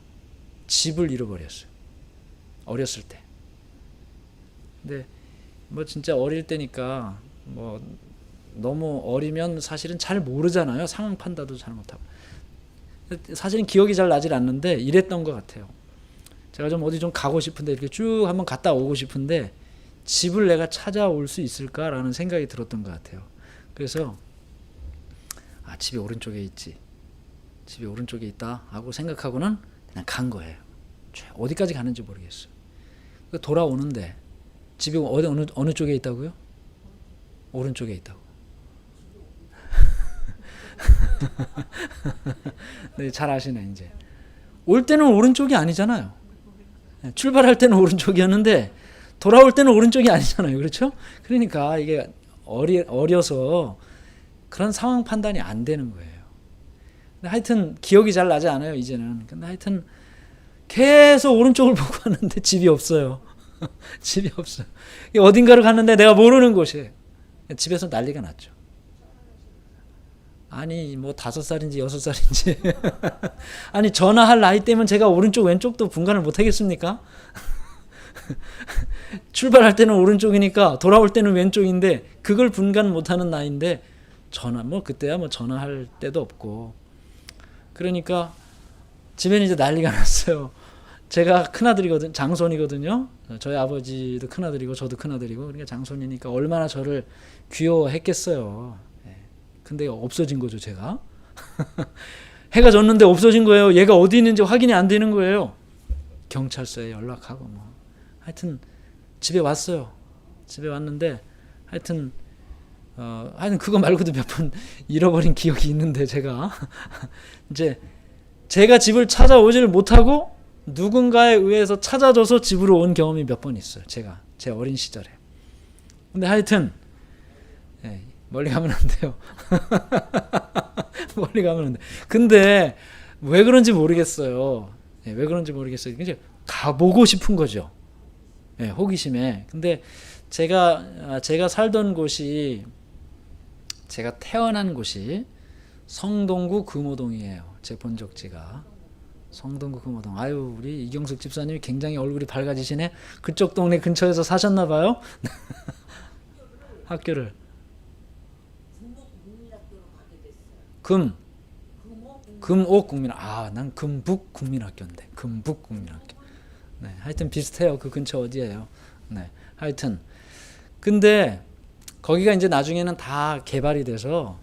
집을 잃어버렸어요. 어렸을 때. 근데 뭐 진짜 어릴 때니까 뭐 너무 어리면 사실은 잘 모르잖아요. 상황 판단도 잘 못하고. 사실은 기억이 잘 나질 않는데 이랬던 것 같아요. 제가 좀 어디 좀 가고 싶은데 이렇게 쭉 한번 갔다 오고 싶은데 집을 내가 찾아올 수 있을까라는 생각이 들었던 것 같아요. 그래서 집이 오른쪽에 있지. 집이 오른쪽에 있다 하고 생각하고는 그냥 간 거예요. 어디까지 가는지 모르겠어요. 돌아오는데 집이 어느 쪽에 있다고요? 오른쪽에 있다고. 네, 잘 아시네 이제. 올 때는 오른쪽이 아니잖아요. 출발할 때는 오른쪽이었는데 돌아올 때는 오른쪽이 아니잖아요. 그렇죠? 그러니까 이게 어려서 그런 상황 판단이 안 되는 거예요. 근데 하여튼 기억이 잘 나지 않아요 이제는. 근데 하여튼 계속 오른쪽을 보고 왔는데 집이 없어요. 집이 없어요. 어딘가를 갔는데 내가 모르는 곳이에요. 집에서 난리가 났죠. 아니 뭐 5살인지 6살인지 아니 전화할 나이 때면 제가 오른쪽 왼쪽도 분간을 못 하겠습니까? 출발할 때는 오른쪽이니까 돌아올 때는 왼쪽인데 그걸 분간 못하는 나이인데 그때야 뭐 전화할 때도 없고 그러니까 집에는 이제 난리가 났어요. 제가 큰아들이거든, 장손이거든요. 저희 아버지도 큰아들이고 저도 큰아들이고 그러니까 장손이니까 얼마나 저를 귀여워했겠어요. 근데 없어진 거죠, 제가. 해가 졌는데 없어진 거예요. 얘가 어디 있는지 확인이 안 되는 거예요. 경찰서에 연락하고 뭐. 하여튼 집에 왔어요. 집에 왔는데 하여튼 그거 말고도 몇 번 잃어버린 기억이 있는데 제가 이제 제가 집을 찾아오지를 못하고 누군가에 의해서 찾아줘서 집으로 온 경험이 몇 번 있어요. 제가 제 어린 시절에. 근데 하여튼 멀리 가면 안 돼요. 멀리 가면 안 돼. 근데 왜 그런지 모르겠어요. 왜 그런지 모르겠어요. 이제 가보고 싶은 거죠. 호기심에. 근데 제가 살던 곳이, 제가 태어난 곳이 성동구 금호동이에요. 제 본적지가 성동구 금호동. 아유, 우리 이경숙 집사님이 굉장히 얼굴이 밝아지시네. 그쪽 동네 근처에서 사셨나 봐요. 학교를 금옥 국민. 난 금북 국민학교인데. 금북 국민학교. 네, 하여튼 비슷해요. 그 근처 어디예요. 네, 하여튼 근데 거기가 이제 나중에는 다 개발이 돼서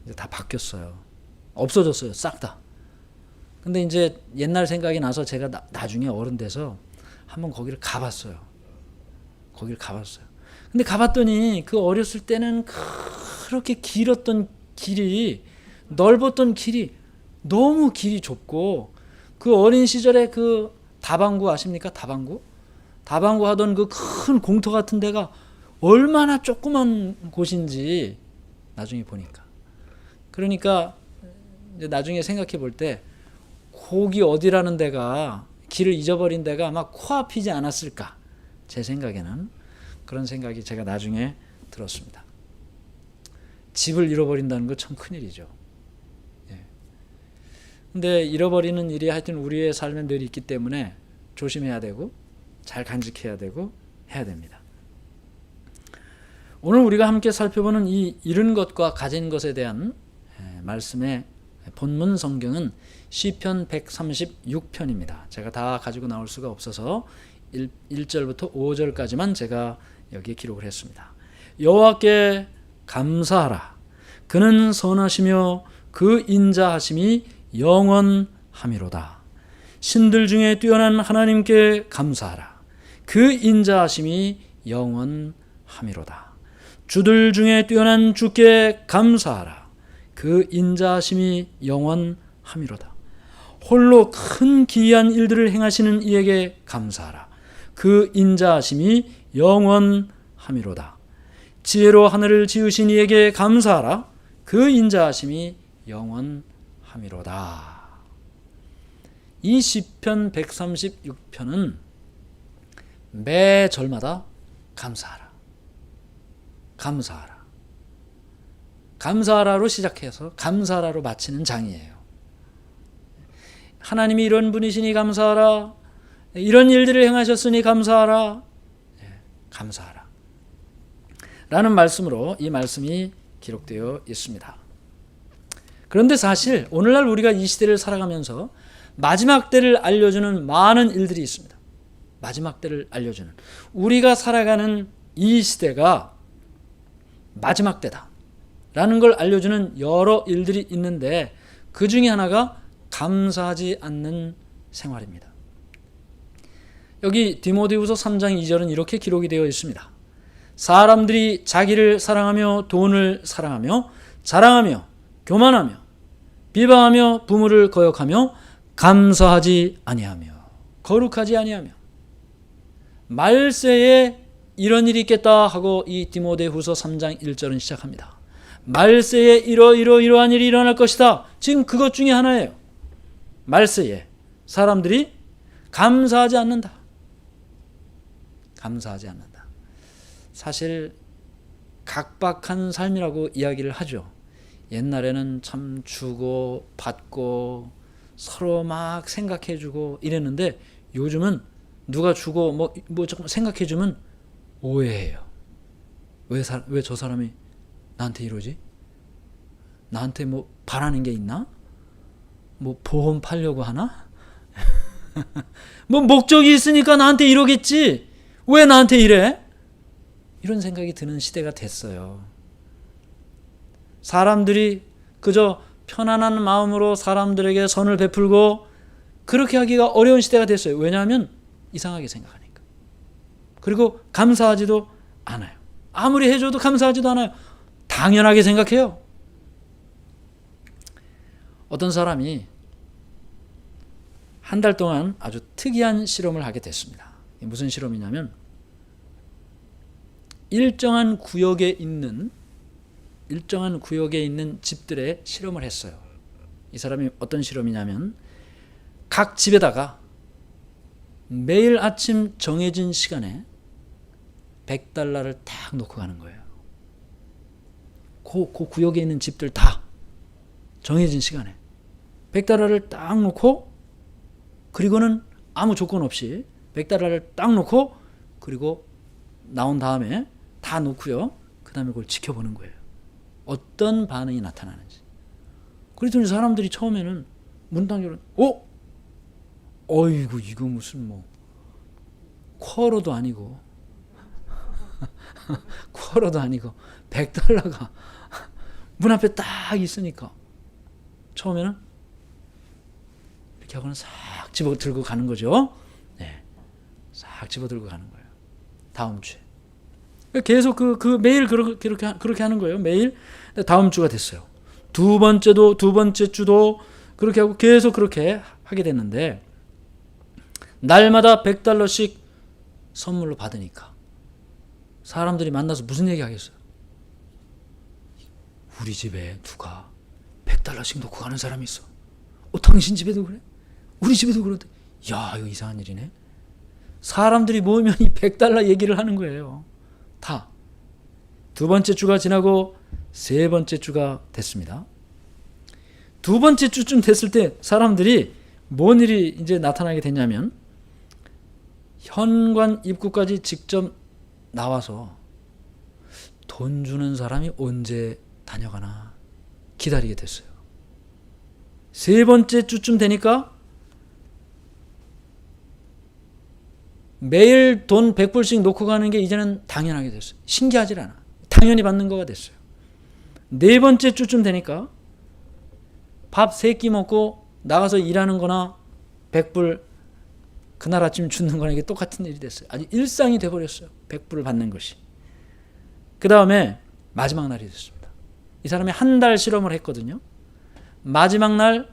이제 다 바뀌었어요. 없어졌어요. 싹 다. 근데 이제 옛날 생각이 나서 제가 나중에 어른 돼서 한번 거기를 가봤어요. 근데 가봤더니 그 어렸을 때는 그렇게 길었던 길이, 넓었던 길이 너무 길이 좁고, 그 어린 시절에 그 다방구 아십니까? 다방구 하던 그 큰 공터 같은 데가 얼마나 조그만 곳인지 나중에 보니까. 그러니까 이제 나중에 생각해 볼 때 거기 어디라는 데가, 길을 잊어버린 데가 아마 코앞이지 않았을까, 제 생각에는. 그런 생각이 제가 나중에 들었습니다. 집을 잃어버린다는 거 참 큰일이죠. 근데 잃어버리는 일이 하여튼 우리의 삶에 늘 있기 때문에 조심해야 되고 잘 간직해야 되고 해야 됩니다. 오늘 우리가 함께 살펴보는 이 잃은 것과 가진 것에 대한 말씀의 본문 성경은 시편 136편입니다. 제가 다 가지고 나올 수가 없어서 1절부터 5절까지만 제가 여기에 기록을 했습니다. 여호와께 감사하라. 그는 선하시며 그 인자하심이 영원하미로다. 신들 중에 뛰어난 하나님께 감사하라. 그 인자하심이 영원하미로다. 주들 중에 뛰어난 주께 감사하라. 그 인자하심이 영원하미로다. 홀로 큰 기이한 일들을 행하시는 이에게 감사하라. 그 인자하심이 영원하미로다. 지혜로 하늘을 지으신 이에게 감사하라. 그 인자하심이 영원하미로다. 이 시편 136편은 매 절마다 감사하라. 감사하라. 감사하라로 시작해서 감사하라로 마치는 장이에요. 하나님이 이런 분이시니 감사하라. 이런 일들을 행하셨으니 감사하라. 감사하라. 라는 말씀으로 이 말씀이 기록되어 있습니다. 그런데 사실 오늘날 우리가 이 시대를 살아가면서 마지막 때를 알려주는 많은 일들이 있습니다. 마지막 때를 알려주는, 우리가 살아가는 이 시대가 마지막 때다 라는 걸 알려주는 여러 일들이 있는데, 그 중에 하나가 감사하지 않는 생활입니다. 여기 디모데후서 3장 2절은 이렇게 기록이 되어 있습니다. 사람들이 자기를 사랑하며 돈을 사랑하며 자랑하며 교만하며 비방하며 부모를 거역하며 감사하지 아니하며 거룩하지 아니하며. 말세에 이런 일이 있겠다 하고 이 디모데후서 3장 1절은 시작합니다. 말세에 이러한 일이 일어날 것이다. 지금 그것 중에 하나예요. 말세에 사람들이 감사하지 않는다. 감사하지 않는다. 사실 각박한 삶이라고 이야기를 하죠. 옛날에는 참 주고 받고 서로 막 생각해주고 이랬는데, 요즘은 누가 주고 뭐 조금 생각해주면 오해해요. 왜 저 사람이 나한테 이러지? 나한테 뭐 바라는 게 있나? 뭐 보험 팔려고 하나? 뭐 목적이 있으니까 나한테 이러겠지. 왜 나한테 이래? 이런 생각이 드는 시대가 됐어요. 사람들이 그저 편안한 마음으로 사람들에게 선을 베풀고 그렇게 하기가 어려운 시대가 됐어요. 왜냐하면 이상하게 생각하니까. 그리고 감사하지도 않아요. 아무리 해줘도 감사하지도 않아요. 당연하게 생각해요. 어떤 사람이 한 달 동안 아주 특이한 실험을 하게 됐습니다. 무슨 실험이냐면 일정한 구역에 있는 집들의 실험을 했어요. 이 사람이 어떤 실험이냐면 각 집에다가 매일 아침 정해진 시간에 $100를 딱 놓고 가는 거예요. 그 구역에 있는 집들 다 정해진 시간에 $100를 딱 놓고, 그리고는 아무 조건 없이 $100를 딱 놓고, 그리고 나온 다음에 다 놓고요. 그 다음에 그걸 지켜보는 거예요. 어떤 반응이 나타나는지. 그랬더니 사람들이 처음에는 문단결은 어이구 이거 무슨 뭐 쿼러도 아니고 $100가 문 앞에 딱 있으니까 처음에는 이렇게 하고는 싹 집어 들고 가는 거죠. 네, 싹 집어 들고 가는 거예요. 다음 주에 계속 그 매일 그렇게 하는 거예요. 매일. 다음 주가 됐어요. 두 번째 주도 그렇게 하고 계속 그렇게 하게 됐는데 날마다 $100씩 선물로 받으니까 사람들이 만나서 무슨 얘기 하겠어요? 우리 집에 누가 $100씩 놓고 가는 사람이 있어. 당신 집에도 그래? 우리 집에도 그러대. 야, 이거 이상한 일이네. 사람들이 모이면 이 $100 얘기를 하는 거예요. 다. 두 번째 주가 지나고 세 번째 주가 됐습니다. 두 번째 주쯤 됐을 때 사람들이 뭔 일이 이제 나타나게 됐냐면 현관 입구까지 직접 나와서 돈 주는 사람이 언제 다녀가나 기다리게 됐어요. 세 번째 주쯤 되니까 매일 돈 $100씩 놓고 가는 게 이제는 당연하게 됐어요. 신기하질 않아. 당연히 받는 거가 됐어요. 네 번째 주쯤 되니까 밥 3끼 먹고 나가서 일하는 거나 $100 그날 아침 주는 거나 이게 똑같은 일이 됐어요. 아주 일상이 돼버렸어요. $100을 받는 것이. 그 다음에 마지막 날이 됐습니다. 이 사람이 한 달 실험을 했거든요. 마지막 날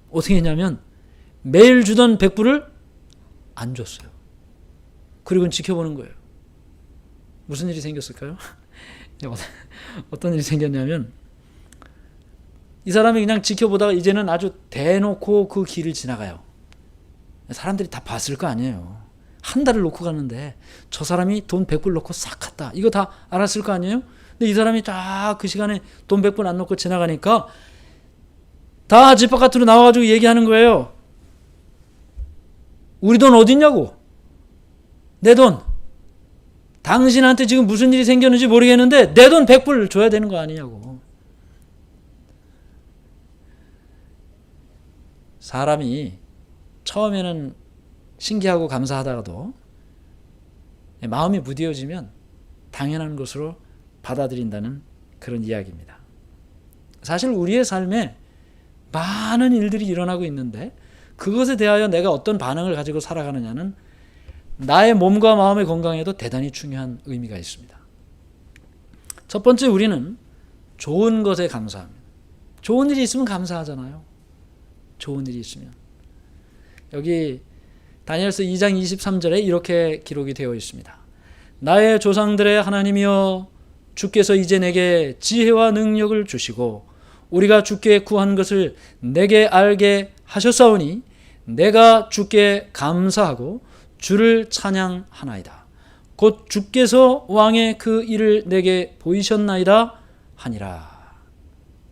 어떻게 했냐면 매일 주던 $100을 안 줬어요. 그리고는 지켜보는 거예요. 무슨 일이 생겼을까요? 어떤 일이 생겼냐면 이 사람이 그냥 지켜보다가 이제는 아주 대놓고 그 길을 지나가요. 사람들이 다 봤을 거 아니에요. 한 달을 놓고 갔는데 저 사람이 돈 $100 놓고 싹 갔다. 이거 다 알았을 거 아니에요? 근데 이 사람이 딱 그 시간에 돈 $100 안 놓고 지나가니까 다 집 바깥으로 나와가지고 얘기하는 거예요. 우리 돈 어디 있냐고. 내 돈. 당신한테 지금 무슨 일이 생겼는지 모르겠는데 내 돈 $100 줘야 되는 거 아니냐고. 사람이 처음에는 신기하고 감사하다가도 마음이 무뎌지면 당연한 것으로 받아들인다는 그런 이야기입니다. 사실 우리의 삶에 많은 일들이 일어나고 있는데 그것에 대하여 내가 어떤 반응을 가지고 살아가느냐는 나의 몸과 마음의 건강에도 대단히 중요한 의미가 있습니다. 첫 번째, 우리는 좋은 것에 감사합니다. 좋은 일이 있으면 감사하잖아요. 좋은 일이 있으면. 여기 다니엘서 2장 23절에 이렇게 기록이 되어 있습니다. 나의 조상들의 하나님이여, 주께서 이제 내게 지혜와 능력을 주시고 우리가 주께 구한 것을 내게 알게 하셨사오니 내가 주께 감사하고 주를 찬양하나이다. 곧 주께서 왕의 그 일을 내게 보이셨나이다 하니라.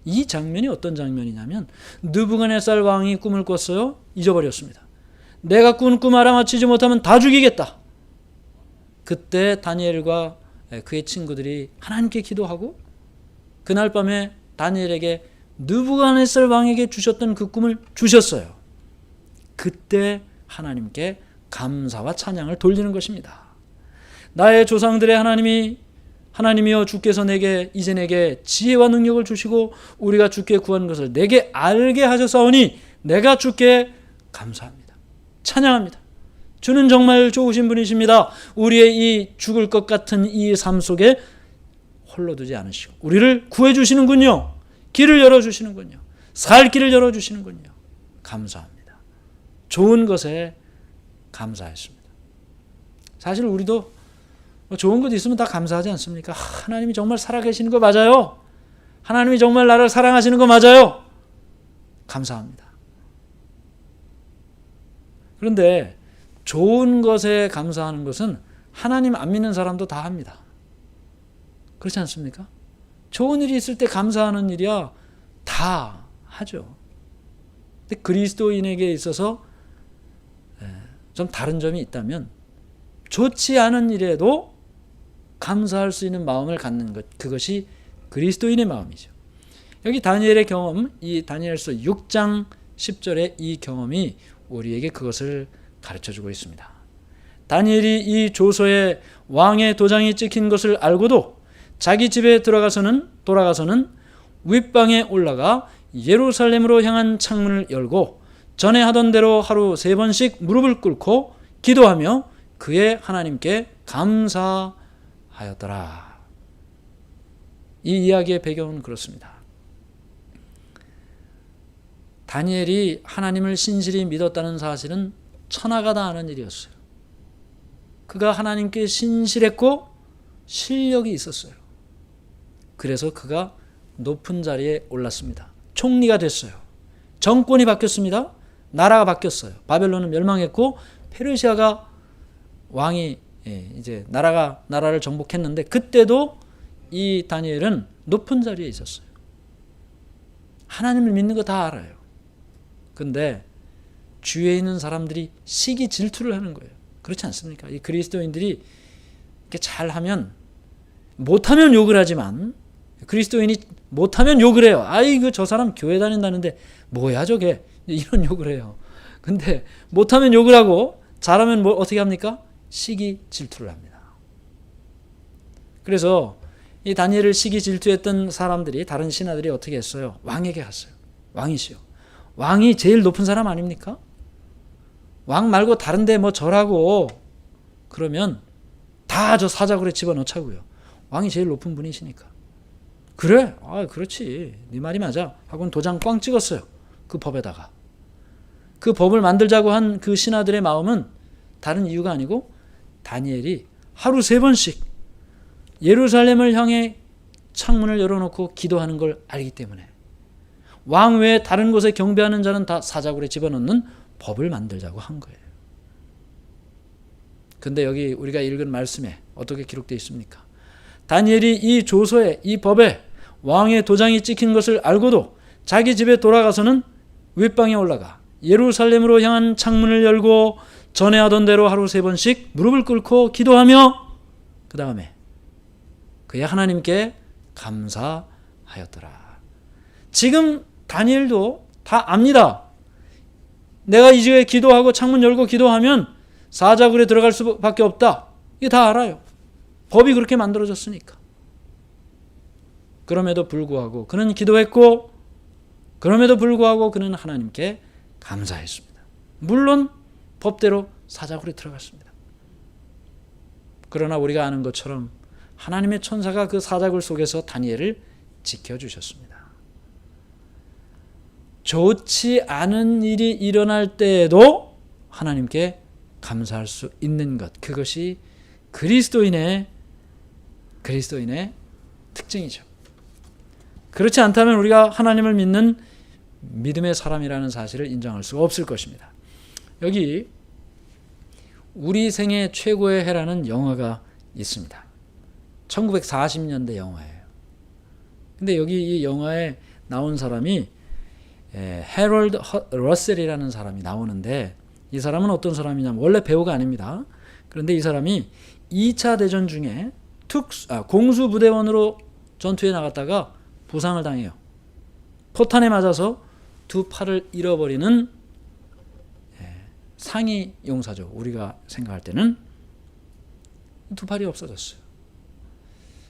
이 장면이 어떤 장면이냐면 느부갓네살 왕이 꿈을 꿨어요. 잊어버렸습니다. 내가 꾼 꿈 알아맞히지 못하면 다 죽이겠다. 그때 다니엘과 그의 친구들이 하나님께 기도하고 그날 밤에 다니엘에게 느부갓네살 왕에게 주셨던 그 꿈을 주셨어요. 그때 하나님께 감사와 찬양을 돌리는 것입니다. 나의 조상들의 하나님이여, 주께서 이제 내게 지혜와 능력을 주시고 우리가 주께 구한 것을 내게 알게 하셨사오니 내가 주께 감사합니다. 찬양합니다. 주는 정말 좋으신 분이십니다. 우리의 이 죽을 것 같은 이 삶 속에 홀로 두지 않으시고 우리를 구해주시는군요. 길을 열어주시는군요. 살 길을 열어주시는군요. 감사합니다. 좋은 것에 감사했습니다. 사실 우리도 좋은 것 있으면 다 감사하지 않습니까? 하나님이 정말 살아계시는 거 맞아요. 하나님이 정말 나를 사랑하시는 거 맞아요. 감사합니다. 그런데 좋은 것에 감사하는 것은 하나님 안 믿는 사람도 다 합니다. 그렇지 않습니까? 좋은 일이 있을 때 감사하는 일이야 다 하죠. 근데 그리스도인에게 있어서 좀 다른 점이 있다면 좋지 않은 일에도 감사할 수 있는 마음을 갖는 것, 그것이 그리스도인의 마음이죠. 여기 다니엘의 경험, 이 다니엘서 6장 10절의 이 경험이 우리에게 그것을 가르쳐주고 있습니다. 다니엘이 이 조서에 왕의 도장이 찍힌 것을 알고도 자기 집에 돌아가서는 윗방에 올라가 예루살렘으로 향한 창문을 열고 전에 하던 대로 하루 3번씩 무릎을 꿇고 기도하며 그의 하나님께 감사하였더라. 이 이야기의 배경은 그렇습니다. 다니엘이 하나님을 신실히 믿었다는 사실은 천하가 다 아는 일이었어요. 그가 하나님께 신실했고 실력이 있었어요. 그래서 그가 높은 자리에 올랐습니다. 총리가 됐어요. 정권이 바뀌었습니다. 나라가 바뀌었어요. 바벨론은 멸망했고 페르시아가 왕이 이제 나라를 정복했는데 그때도 이 다니엘은 높은 자리에 있었어요. 하나님을 믿는 거 다 알아요. 근데 주위에 있는 사람들이 시기 질투를 하는 거예요. 그렇지 않습니까? 이 그리스도인들이 이렇게 잘하면 못하면 욕을 하지만 그리스도인이 못하면 욕을 해요. 아이고 저 사람 교회 다닌다는데 뭐야 저게, 이런 욕을 해요. 근데 못하면 욕을 하고 잘하면 어떻게 합니까? 시기 질투를 합니다. 그래서 이 다니엘을 시기 질투했던 사람들이, 다른 신하들이 어떻게 했어요? 왕에게 갔어요. 왕이시여, 왕이 제일 높은 사람 아닙니까? 왕 말고 다른데 뭐 절하고 그러면 다 저 사자굴에 집어넣자고요. 왕이 제일 높은 분이시니까. 그래? 아, 그렇지. 네 말이 맞아. 하고는 도장 꽝 찍었어요. 그 법에다가. 그 법을 만들자고 한 그 신하들의 마음은 다른 이유가 아니고 다니엘이 하루 3번씩 예루살렘을 향해 창문을 열어놓고 기도하는 걸 알기 때문에 왕 외에 다른 곳에 경배하는 자는 다 사자굴에 집어넣는 법을 만들자고 한 거예요. 근데 여기 우리가 읽은 말씀에 어떻게 기록되어 있습니까? 다니엘이 이 조서에, 이 법에 왕의 도장이 찍힌 것을 알고도 자기 집에 돌아가서는 윗방에 올라가 예루살렘으로 향한 창문을 열고 전에 하던 대로 하루 3번씩 무릎을 꿇고 기도하며 그 다음에 그의 하나님께 감사하였더라. 지금 다니엘도 다 압니다. 내가 이 집에 기도하고 창문 열고 기도하면 사자굴에 들어갈 수밖에 없다. 이게 다 알아요. 법이 그렇게 만들어졌으니까. 그럼에도 불구하고 그는 기도했고, 그럼에도 불구하고 그는 하나님께 감사했습니다. 물론 법대로 사자굴에 들어갔습니다. 그러나 우리가 아는 것처럼 하나님의 천사가 그 사자굴 속에서 다니엘을 지켜주셨습니다. 좋지 않은 일이 일어날 때에도 하나님께 감사할 수 있는 것, 그것이 그리스도인의 특징이죠. 그렇지 않다면 우리가 하나님을 믿는 믿음의 사람이라는 사실을 인정할 수가 없을 것입니다. 여기 우리 생애 최고의 해라는 영화가 있습니다. 1940년대 영화예요. 근데 여기 이 영화에 나온 사람이 해럴드 러셀이라는 사람이 나오는데, 이 사람은 어떤 사람이냐면 원래 배우가 아닙니다. 그런데 이 사람이 2차 대전 중에 공수부대원으로 전투에 나갔다가 부상을 당해요. 포탄에 맞아서 2팔을 잃어버리는 상위 용사죠. 우리가 생각할 때는 2팔이 없어졌어요.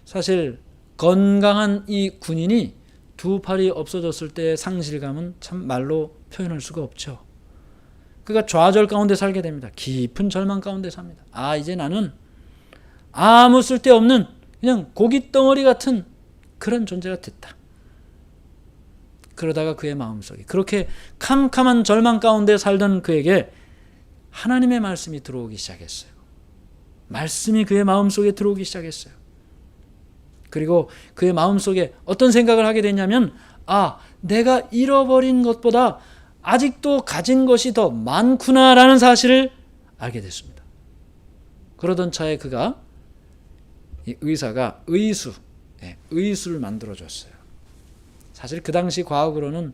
사실 건강한 이 군인이 2팔이 없어졌을 때의 상실감은 참 말로 표현할 수가 없죠. 그가 좌절 가운데 살게 됩니다. 깊은 절망 가운데 삽니다. 아, 이제 나는 아무 쓸데없는 그냥 고깃덩어리 같은 그런 존재가 됐다. 그러다가 그의 마음속에 그렇게 캄캄한 절망 가운데 살던 그에게 하나님의 말씀이 들어오기 시작했어요. 말씀이 그의 마음속에 들어오기 시작했어요. 그리고 그의 마음속에 어떤 생각을 하게 됐냐면 내가 잃어버린 것보다 아직도 가진 것이 더 많구나라는 사실을 알게 됐습니다. 그러던 차에 그가 이 의사가 의수를 만들어줬어요. 사실 그 당시 과학으로는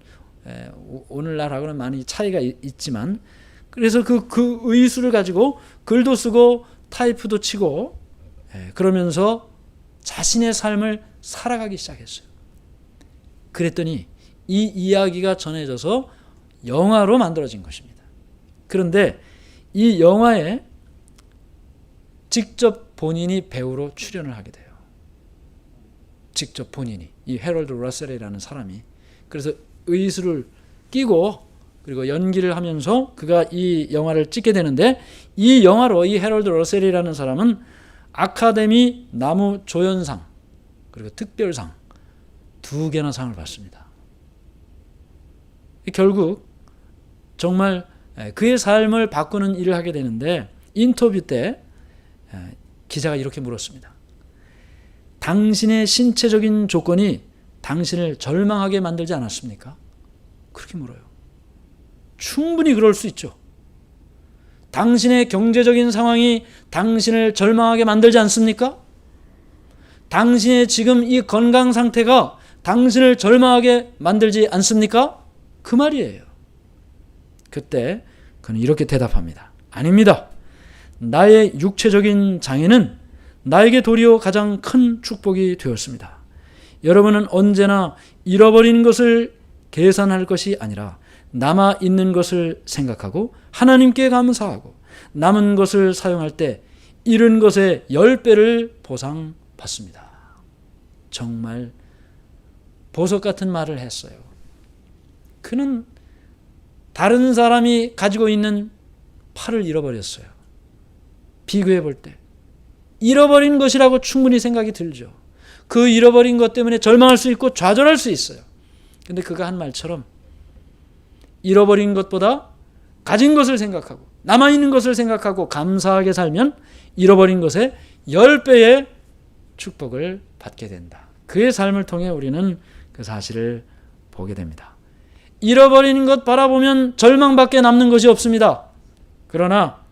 오늘날하고는 많이 차이가 있지만 그래서 그 의수를 가지고 글도 쓰고 타이프도 치고 그러면서 자신의 삶을 살아가기 시작했어요. 그랬더니 이 이야기가 전해져서 영화로 만들어진 것입니다. 그런데 이 영화에 직접 본인이 배우로 출연을 하게 돼요. 직접 본인이 이 해럴드 러셀이라는 사람이 그래서 의수를 끼고 그리고 연기를 하면서 그가 이 영화를 찍게 되는데 이 영화로 이 해럴드 러셀이라는 사람은 아카데미 나무 조연상 그리고 특별상 2개나 상을 받습니다. 결국 정말 그의 삶을 바꾸는 일을 하게 되는데 인터뷰 때 기자가 이렇게 물었습니다. 당신의 신체적인 조건이 당신을 절망하게 만들지 않았습니까? 그렇게 물어요. 충분히 그럴 수 있죠. 당신의 경제적인 상황이 당신을 절망하게 만들지 않습니까? 당신의 지금 이 건강 상태가 당신을 절망하게 만들지 않습니까? 그 말이에요. 그때 그는 이렇게 대답합니다. 아닙니다. 나의 육체적인 장애는 나에게 도리어 가장 큰 축복이 되었습니다. 여러분은 언제나 잃어버린 것을 계산할 것이 아니라 남아 있는 것을 생각하고 하나님께 감사하고 남은 것을 사용할 때 잃은 것의 10배를 보상받습니다. 정말 보석 같은 말을 했어요. 그는 다른 사람이 가지고 있는 팔을 잃어버렸어요. 비교해 볼 때 잃어버린 것이라고 충분히 생각이 들죠. 그 잃어버린 것 때문에 절망할 수 있고 좌절할 수 있어요. 근데 그가 한 말처럼 잃어버린 것보다 가진 것을 생각하고 남아있는 것을 생각하고 감사하게 살면 잃어버린 것의 10배의 축복을 받게 된다. 그의 삶을 통해 우리는 그 사실을 보게 됩니다. 잃어버린 것 바라보면 절망밖에 남는 것이 없습니다. 그러나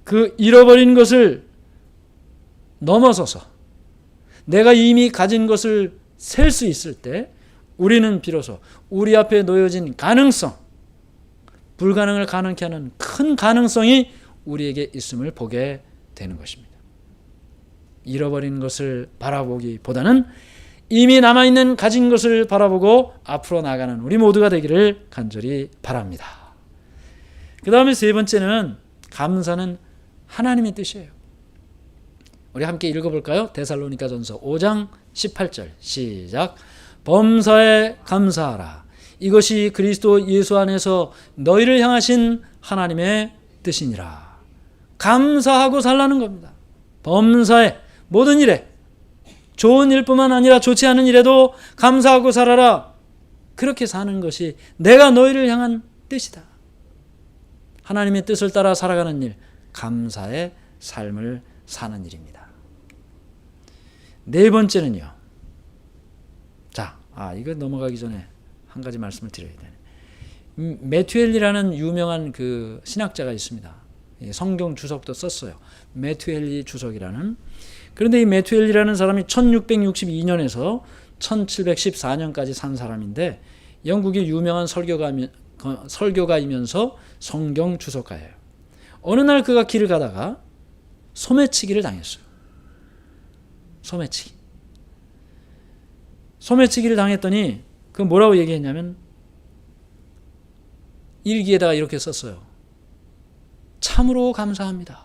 그 잃어버린 것을 넘어서서 내가 이미 가진 것을 셀 수 있을 때 우리는 비로소 우리 앞에 놓여진 가능성, 불가능을 가능케 하는 큰 가능성이 우리에게 있음을 보게 되는 것입니다. 잃어버린 것을 바라보기보다는 이미 남아있는 가진 것을 바라보고 앞으로 나가는 우리 모두가 되기를 간절히 바랍니다. 그 다음에 세 번째는 감사는 하나님의 뜻이에요. 우리 함께 읽어볼까요? 데살로니가전서 5장 18절 시작. 범사에 감사하라. 이것이 그리스도 예수 안에서 너희를 향하신 하나님의 뜻이니라. 감사하고 살라는 겁니다. 범사에 모든 일에 좋은 일뿐만 아니라 좋지 않은 일에도 감사하고 살아라. 그렇게 사는 것이 내가 너희를 향한 뜻이다. 하나님의 뜻을 따라 살아가는 일, 감사의 삶을 사는 일입니다. 네 번째는요. 자, 이거 넘어가기 전에 한 가지 말씀을 드려야 되네. 메투엘리라는 유명한 그 신학자가 있습니다. 성경 주석도 썼어요. 메투엘리 주석이라는. 그런데 이 메투엘리라는 사람이 1662년에서 1714년까지 산 사람인데 영국의 유명한 설교가이면서 성경 주석가예요. 어느 날 그가 길을 가다가 소매치기를 당했어요. 소매치기를 당했더니 그 뭐라고 얘기했냐면 일기에다가 이렇게 썼어요. 참으로 감사합니다.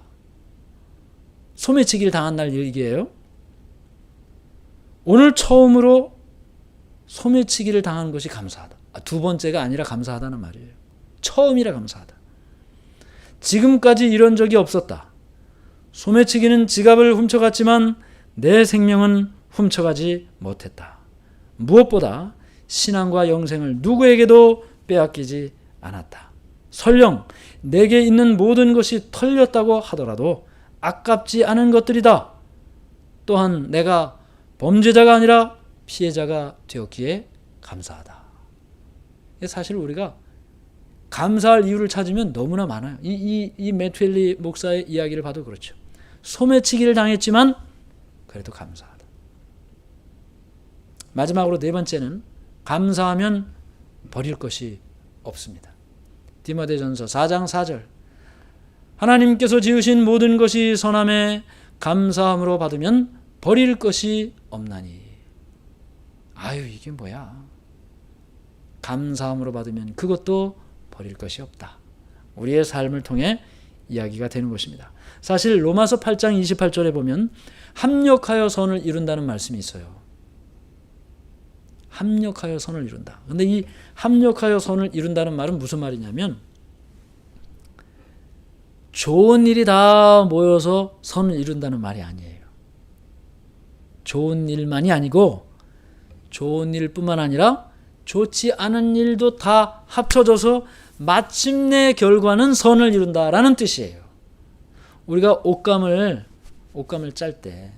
소매치기를 당한 날 일기예요. 오늘 처음으로 소매치기를 당한 것이 감사하다. 두 번째가 아니라 감사하다는 말이에요. 처음이라 감사하다. 지금까지 이런 적이 없었다. 소매치기는 지갑을 훔쳐갔지만 내 생명은 훔쳐가지 못했다. 무엇보다 신앙과 영생을 누구에게도 빼앗기지 않았다. 설령 내게 있는 모든 것이 털렸다고 하더라도 아깝지 않은 것들이다. 또한 내가 범죄자가 아니라 피해자가 되었기에 감사하다. 사실 우리가 감사할 이유를 찾으면 너무나 많아요. 이 매튜엘리 목사의 이야기를 봐도 그렇죠. 소매치기를 당했지만 그래도 감사하다. 마지막으로 네 번째는 감사하면 버릴 것이 없습니다. 디모데전서 4장 4절 하나님께서 지으신 모든 것이 선함에 감사함으로 받으면 버릴 것이 없나니. 아유, 이게 뭐야. 감사함으로 받으면 그것도 버릴 것이 없다. 우리의 삶을 통해 이야기가 되는 것입니다. 사실 로마서 8장 28절에 보면 합력하여 선을 이룬다는 말씀이 있어요. 합력하여 선을 이룬다. 근데 이 합력하여 선을 이룬다는 말은 무슨 말이냐면 좋은 일이 다 모여서 선을 이룬다는 말이 아니에요. 좋은 일만이 아니고 좋은 일뿐만 아니라 좋지 않은 일도 다 합쳐져서 마침내 결과는 선을 이룬다라는 뜻이에요. 우리가 옷감을 짤 때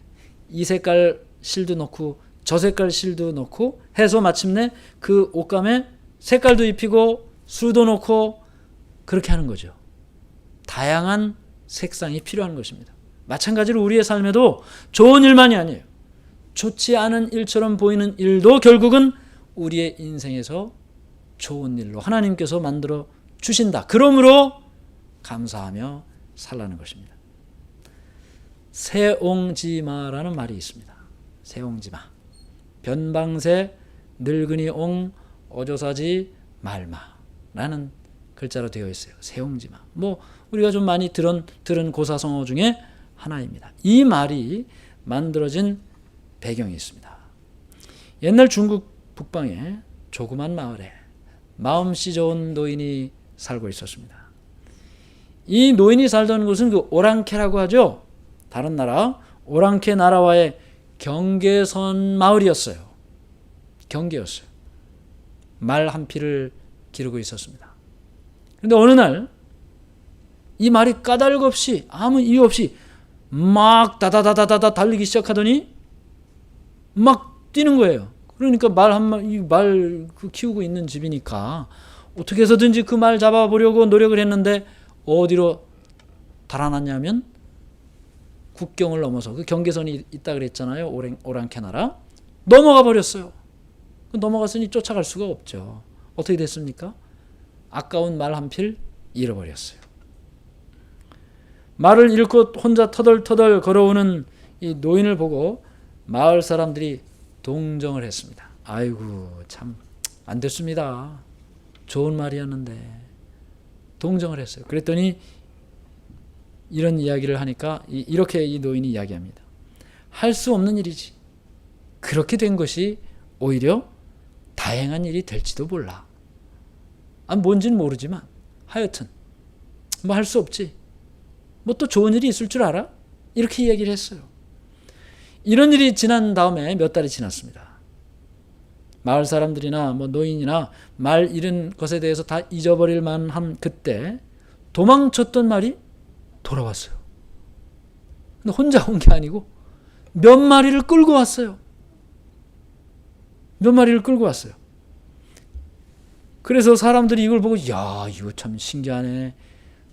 이 색깔 실도 넣고 저 색깔 실도 넣고 해서 마침내 그 옷감에 색깔도 입히고 수도 넣고 그렇게 하는 거죠. 다양한 색상이 필요한 것입니다. 마찬가지로 우리의 삶에도 좋은 일만이 아니에요. 좋지 않은 일처럼 보이는 일도 결국은 우리의 인생에서 좋은 일로 하나님께서 만들어 주신다. 그러므로 감사하며 살라는 것입니다. 새옹지마라는 말이 있습니다. 새옹지마. 변방새, 늙은이 옹, 어조사지, 말마라는 글자로 되어 있어요. 새옹지마. 우리가 좀 많이 들은 고사성어 중에 하나입니다. 이 말이 만들어진 배경이 있습니다. 옛날 중국 북방의 조그만 마을에 마음씨 좋은 노인이 살고 있었습니다. 이 노인이 살던 곳은 그 오랑캐라고 하죠. 다른 나라 오랑캐 나라와의 경계선 마을이었어요. 경계였어요. 말 한 피를 기르고 있었습니다. 그런데 어느 날 이 말이 까닭 없이 아무 이유 없이 막 다다다다다 달리기 시작하더니 막 뛰는 거예요. 그러니까 말 키우고 있는 집이니까 어떻게 해서든지 그 말 잡아보려고 노력을 했는데 어디로 달아났냐면 국경을 넘어서 그 경계선이 있다 그랬잖아요. 오랑캐 나라 넘어가 버렸어요. 넘어갔으니 쫓아갈 수가 없죠. 어떻게 됐습니까? 아까운 말 한 필 잃어버렸어요. 말을 잃고 혼자 터덜터덜 걸어오는 이 노인을 보고 마을 사람들이 동정을 했습니다. 아이고 참 안 됐습니다. 좋은 말이었는데 동정을 했어요. 그랬더니 이런 이야기를 하니까 이렇게 이 노인이 이야기합니다. 할 수 없는 일이지. 그렇게 된 것이 오히려 다행한 일이 될지도 몰라. 뭔지는 모르지만 하여튼 할 수 없지. 또 좋은 일이 있을 줄 알아? 이렇게 이야기를 했어요. 이런 일이 지난 다음에 몇 달이 지났습니다. 마을 사람들이나 노인이나 말 잃은 것에 대해서 다 잊어버릴 만한 그때 도망쳤던 말이 돌아왔어요. 근데 혼자 온 게 아니고 몇 마리를 끌고 왔어요. 몇 마리를 끌고 왔어요. 그래서 사람들이 이걸 보고 야 이거 참 신기하네.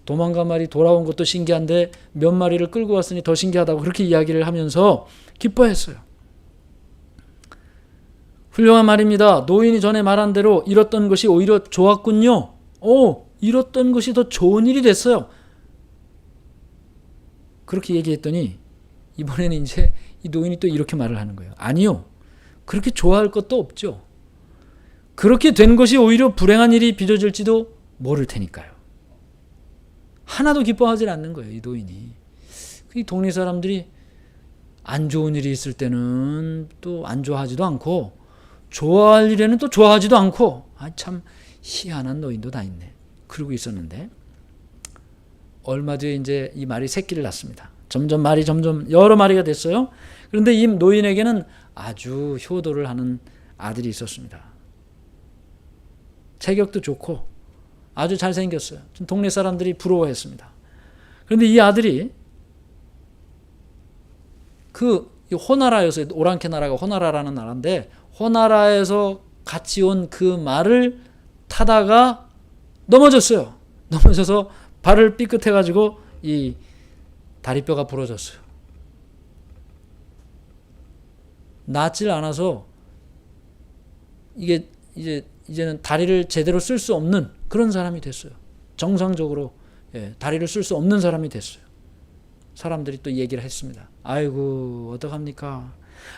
도망간 말이 돌아온 것도 신기한데 몇 마리를 끌고 왔으니 더 신기하다고 그렇게 이야기를 하면서 기뻐했어요. 훌륭한 말입니다. 노인이 전에 말한 대로 잃었던 것이 오히려 좋았군요. 잃었던 것이 더 좋은 일이 됐어요. 그렇게 얘기했더니 이번에는 이제 이 노인이 또 이렇게 말을 하는 거예요. 아니요. 그렇게 좋아할 것도 없죠. 그렇게 된 것이 오히려 불행한 일이 빚어질지도 모를 테니까요. 하나도 기뻐하지 않는 거예요. 이 노인이. 이 동네 사람들이 안 좋은 일이 있을 때는 또 안 좋아하지도 않고 좋아할 일에는 또 좋아하지도 않고 참 희한한 노인도 다 있네. 그러고 있었는데 얼마 뒤에 이제 이 말이 새끼를 낳습니다. 점점 말이 여러 마리가 됐어요. 그런데 이 노인에게는 아주 효도를 하는 아들이 있었습니다. 체격도 좋고 아주 잘생겼어요. 동네 사람들이 부러워했습니다. 그런데 이 아들이 그 호나라에서, 오랑캐 나라가 호나라라는 나라인데 호나라에서 같이 온 그 말을 타다가 넘어졌어요. 넘어져서 발을 삐끗해가지고 이 다리뼈가 부러졌어요. 낫질 않아서 이게 이제는 다리를 제대로 쓸 수 없는 그런 사람이 됐어요. 정상적으로 다리를 쓸 수 없는 사람이 됐어요. 사람들이 또 얘기를 했습니다. 아이고 어떡합니까?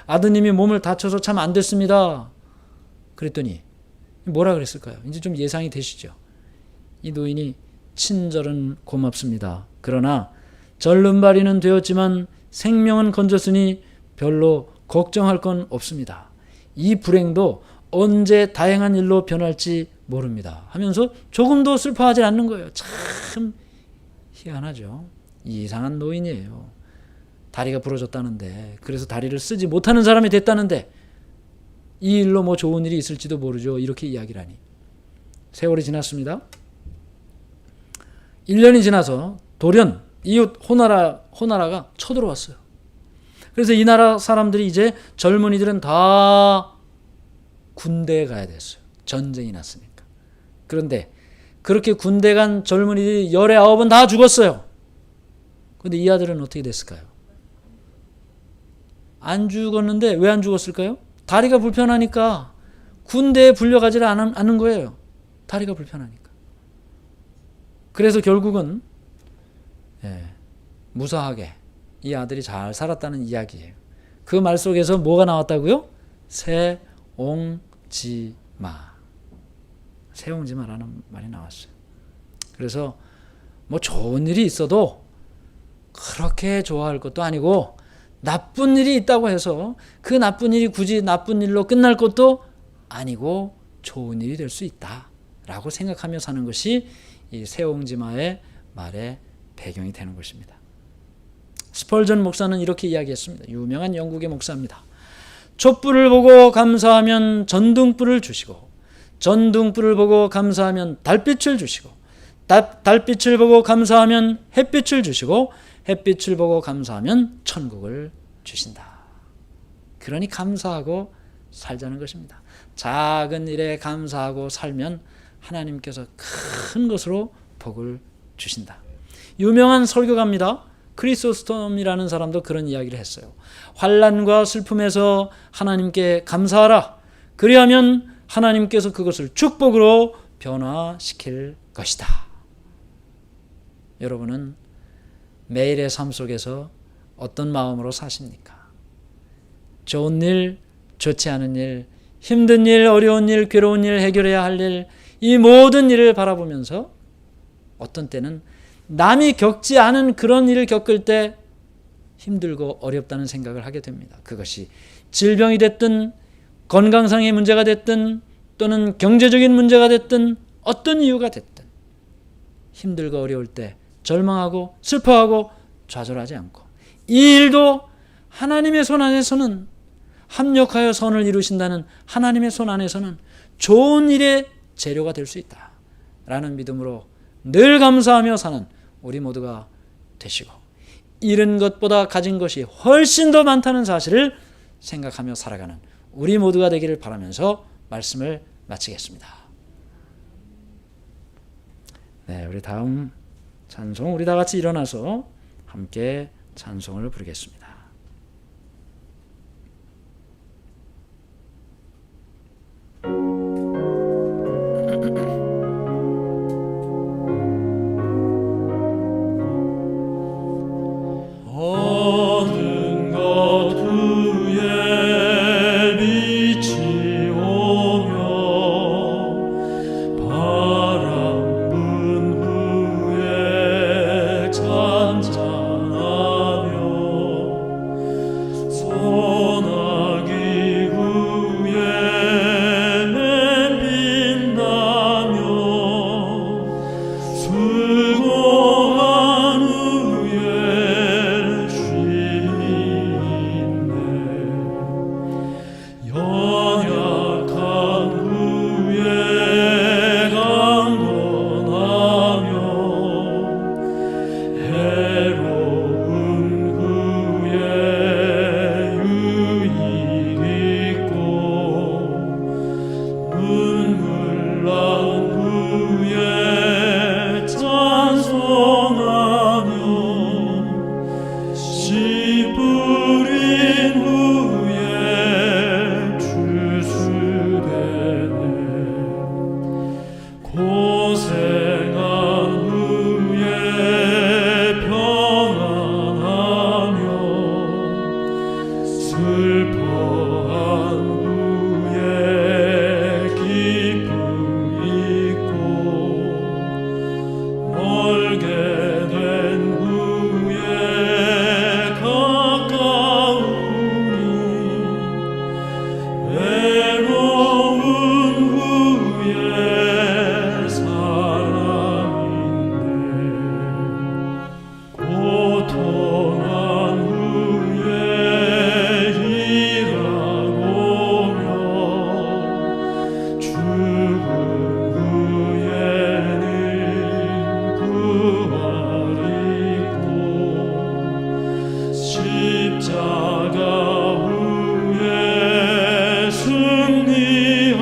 아드님이 몸을 다쳐서 참 안 됐습니다. 그랬더니 뭐라 그랬을까요? 이제 좀 예상이 되시죠? 이 노인이 친절은 고맙습니다. 그러나 절름발이는 되었지만 생명은 건졌으니 별로 걱정할 건 없습니다. 이 불행도 언제 다행한 일로 변할지 모릅니다. 하면서 조금도 슬퍼하지 않는 거예요. 참 희한하죠. 이상한 노인이에요. 다리가 부러졌다는데, 그래서 다리를 쓰지 못하는 사람이 됐다는데 이 일로 뭐 좋은 일이 있을지도 모르죠. 이렇게 이야기를 하니. 세월이 지났습니다. 1년이 지나서 돌연 이웃 호나라가 쳐들어왔어요. 그래서 이 나라 사람들이 이제 젊은이들은 다 군대에 가야 됐어요. 전쟁이 났으니까. 그런데 그렇게 군대 간 젊은이들이 19은 다 죽었어요. 그런데 이 아들은 어떻게 됐을까요? 안 죽었는데 왜 안 죽었을까요? 다리가 불편하니까 군대에 불려가지를 않은 거예요. 다리가 불편하니까. 그래서 결국은 무사하게 이 아들이 잘 살았다는 이야기예요. 그 말 속에서 뭐가 나왔다고요? 세옹지마. 세옹지마라는 말이 나왔어요. 그래서 뭐 좋은 일이 있어도 그렇게 좋아할 것도 아니고 나쁜 일이 있다고 해서 그 나쁜 일이 굳이 나쁜 일로 끝날 것도 아니고 좋은 일이 될 수 있다라고 생각하며 사는 것이 이 세옹지마의 말의 배경이 되는 것입니다. 스펄전 목사는 이렇게 이야기했습니다. 유명한 영국의 목사입니다. 촛불을 보고 감사하면 전등불을 주시고, 전등불을 보고 감사하면 달빛을 주시고, 달빛을 보고 감사하면 햇빛을 주시고, 햇빛을 보고 감사하면 천국을 주신다. 그러니 감사하고 살자는 것입니다. 작은 일에 감사하고 살면 하나님께서 큰 것으로 복을 주신다. 유명한 설교가입니다. 크리소스톰이라는 사람도 그런 이야기를 했어요. 환난과 슬픔에서 하나님께 감사하라. 그리하면 하나님께서 그것을 축복으로 변화시킬 것이다. 여러분은 매일의 삶 속에서 어떤 마음으로 사십니까? 좋은 일, 좋지 않은 일, 힘든 일, 어려운 일, 괴로운 일, 해결해야 할 일, 이 모든 일을 바라보면서 어떤 때는 남이 겪지 않은 그런 일을 겪을 때 힘들고 어렵다는 생각을 하게 됩니다. 그것이 질병이 됐든 건강상의 문제가 됐든 또는 경제적인 문제가 됐든 어떤 이유가 됐든 힘들고 어려울 때 절망하고 슬퍼하고 좌절하지 않고, 이 일도 하나님의 손 안에서는, 합력하여 선을 이루신다는 하나님의 손 안에서는 좋은 일의 재료가 될 수 있다라는 믿음으로 늘 감사하며 사는 우리 모두가 되시고, 잃은 것보다 가진 것이 훨씬 더 많다는 사실을 생각하며 살아가는 우리 모두가 되기를 바라면서 말씀을 마치겠습니다. 네, 우리 다음 찬송, 우리 다 같이 일어나서 함께 찬송을 부르겠습니다. 어느 것 후에 빛이 오며 바람 분 후에 잔잔하며 십자가 후에 승리하니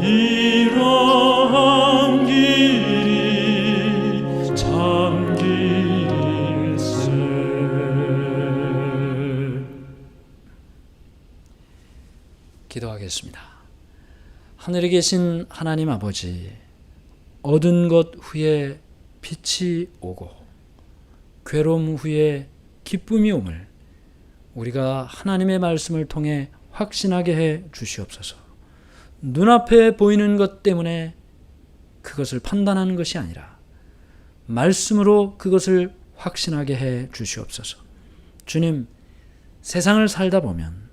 이러한 길이 참 길일세. 기도하겠습니다. 하늘에 계신 하나님 아버지, 얻은 것 후에 빛이 오고 괴로움 후에 기쁨이 옴을 우리가 하나님의 말씀을 통해 확신하게 해 주시옵소서. 눈앞에 보이는 것 때문에 그것을 판단하는 것이 아니라 말씀으로 그것을 확신하게 해 주시옵소서. 주님, 세상을 살다 보면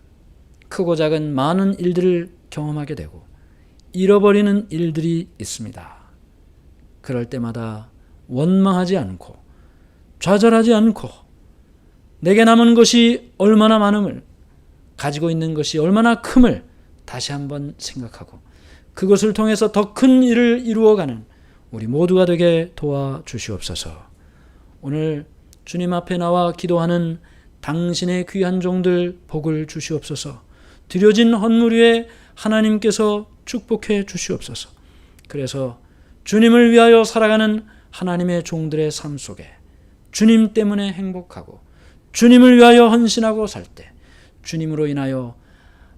크고 작은 많은 일들을 경험하게 되고 잃어버리는 일들이 있습니다. 그럴 때마다 원망하지 않고 좌절하지 않고 내게 남은 것이 얼마나 많음을, 가지고 있는 것이 얼마나 큼을 다시 한번 생각하고 그것을 통해서 더 큰 일을 이루어가는 우리 모두가 되게 도와주시옵소서. 오늘 주님 앞에 나와 기도하는 당신의 귀한 종들 복을 주시옵소서. 드려진 헌물 위에 하나님께서 축복해 주시옵소서. 그래서 주님을 위하여 살아가는 하나님의 종들의 삶 속에 주님 때문에 행복하고 주님을 위하여 헌신하고 살 때 주님으로 인하여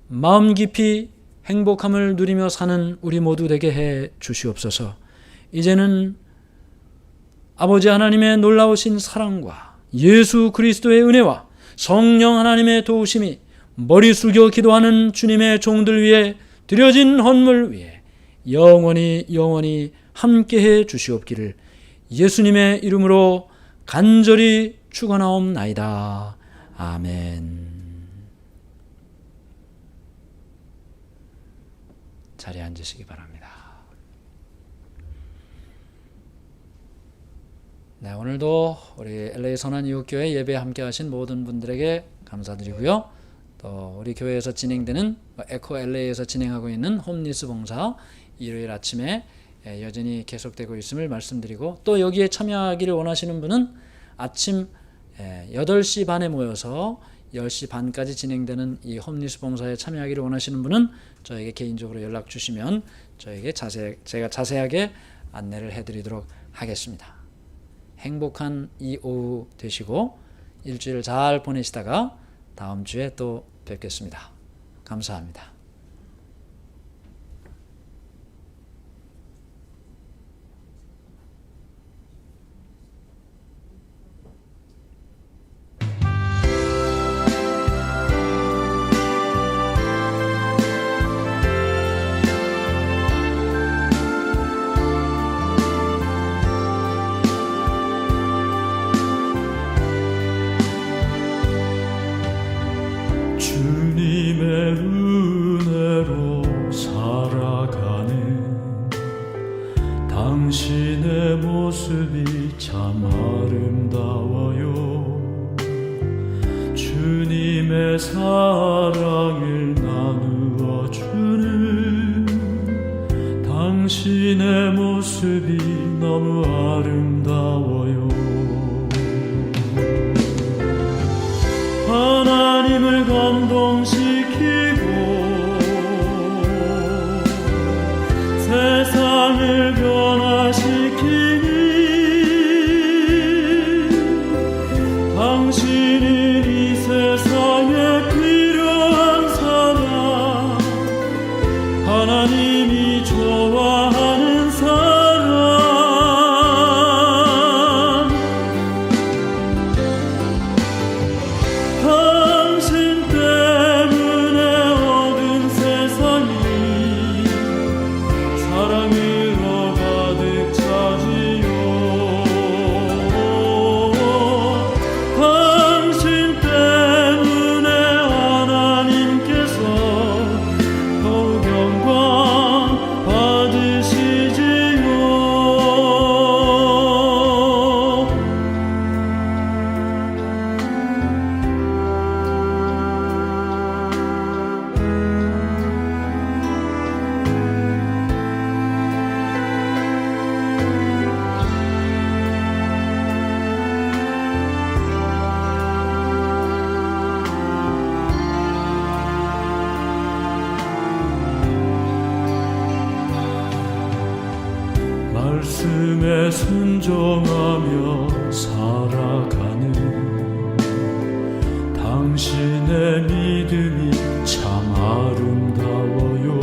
마음 깊이 행복함을 누리며 사는 우리 모두 되게 해 주시옵소서. 이제는 아버지 하나님의 놀라우신 사랑과 예수 그리스도의 은혜와 성령 하나님의 도우심이 머리 숙여 기도하는 주님의 종들 위에 드려진 헌물 위에 영원히 함께해 주시옵기를 예수님의 이름으로 간절히 축원하옵나이다. 아멘. 자리에 앉으시기 바랍니다. 네, 오늘도 우리 LA 선한이웃교회 예배 함께 하신 모든 분들에게 감사드리고요. 또 우리 교회에서 진행되는 에코 LA에서 진행하고 있는 홈리스 봉사 일요일 아침에 여전히 계속되고 있음을 말씀드리고, 또 여기에 참여하기를 원하시는 분은 아침 8시 반에 모여서 10시 반까지 진행되는 이 홈리스 봉사에 참여하기를 원하시는 분은 저에게 개인적으로 연락 주시면 저에게 제가 자세하게 안내를 해드리도록 하겠습니다. 행복한 이 오후 되시고 일주일 잘 보내시다가 다음 주에 또 뵙겠습니다. 감사합니다. 주님의 은혜로 살아가는 당신의 모습이 참 아름다워요. 주님의 사랑을 나누어 주는 당신의 모습이 너무 아름다워요. 하나님을 감동시키고 세상을 변화시키니 당신은 이 세상에 필요한 사람, 하나님이 좋아하는 사람, 당신 때문에 순종하며 살아가는 당신의 믿음이 참 아름다워요.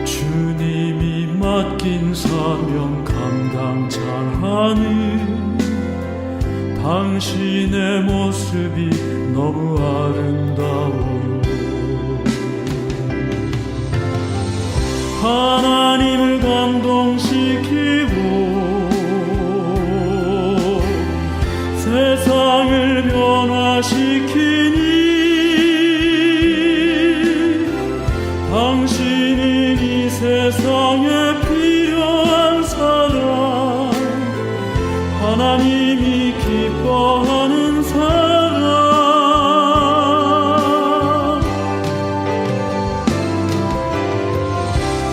주님이 맡긴 사명 감당 잘하는 당신의 모습이 너무 아름다워요. 하나님을 감동시키고 세상을 변화시키니 당신은 이 세상에 필요한 사람, 하나님이 기뻐하는 사람.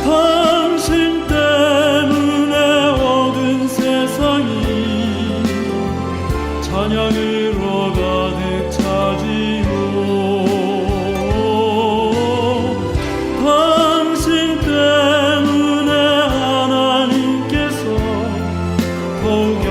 당신 때문에 얻은 세상이 찬양으로 가득 차지요. 당신 때문에 하나님께서 더욱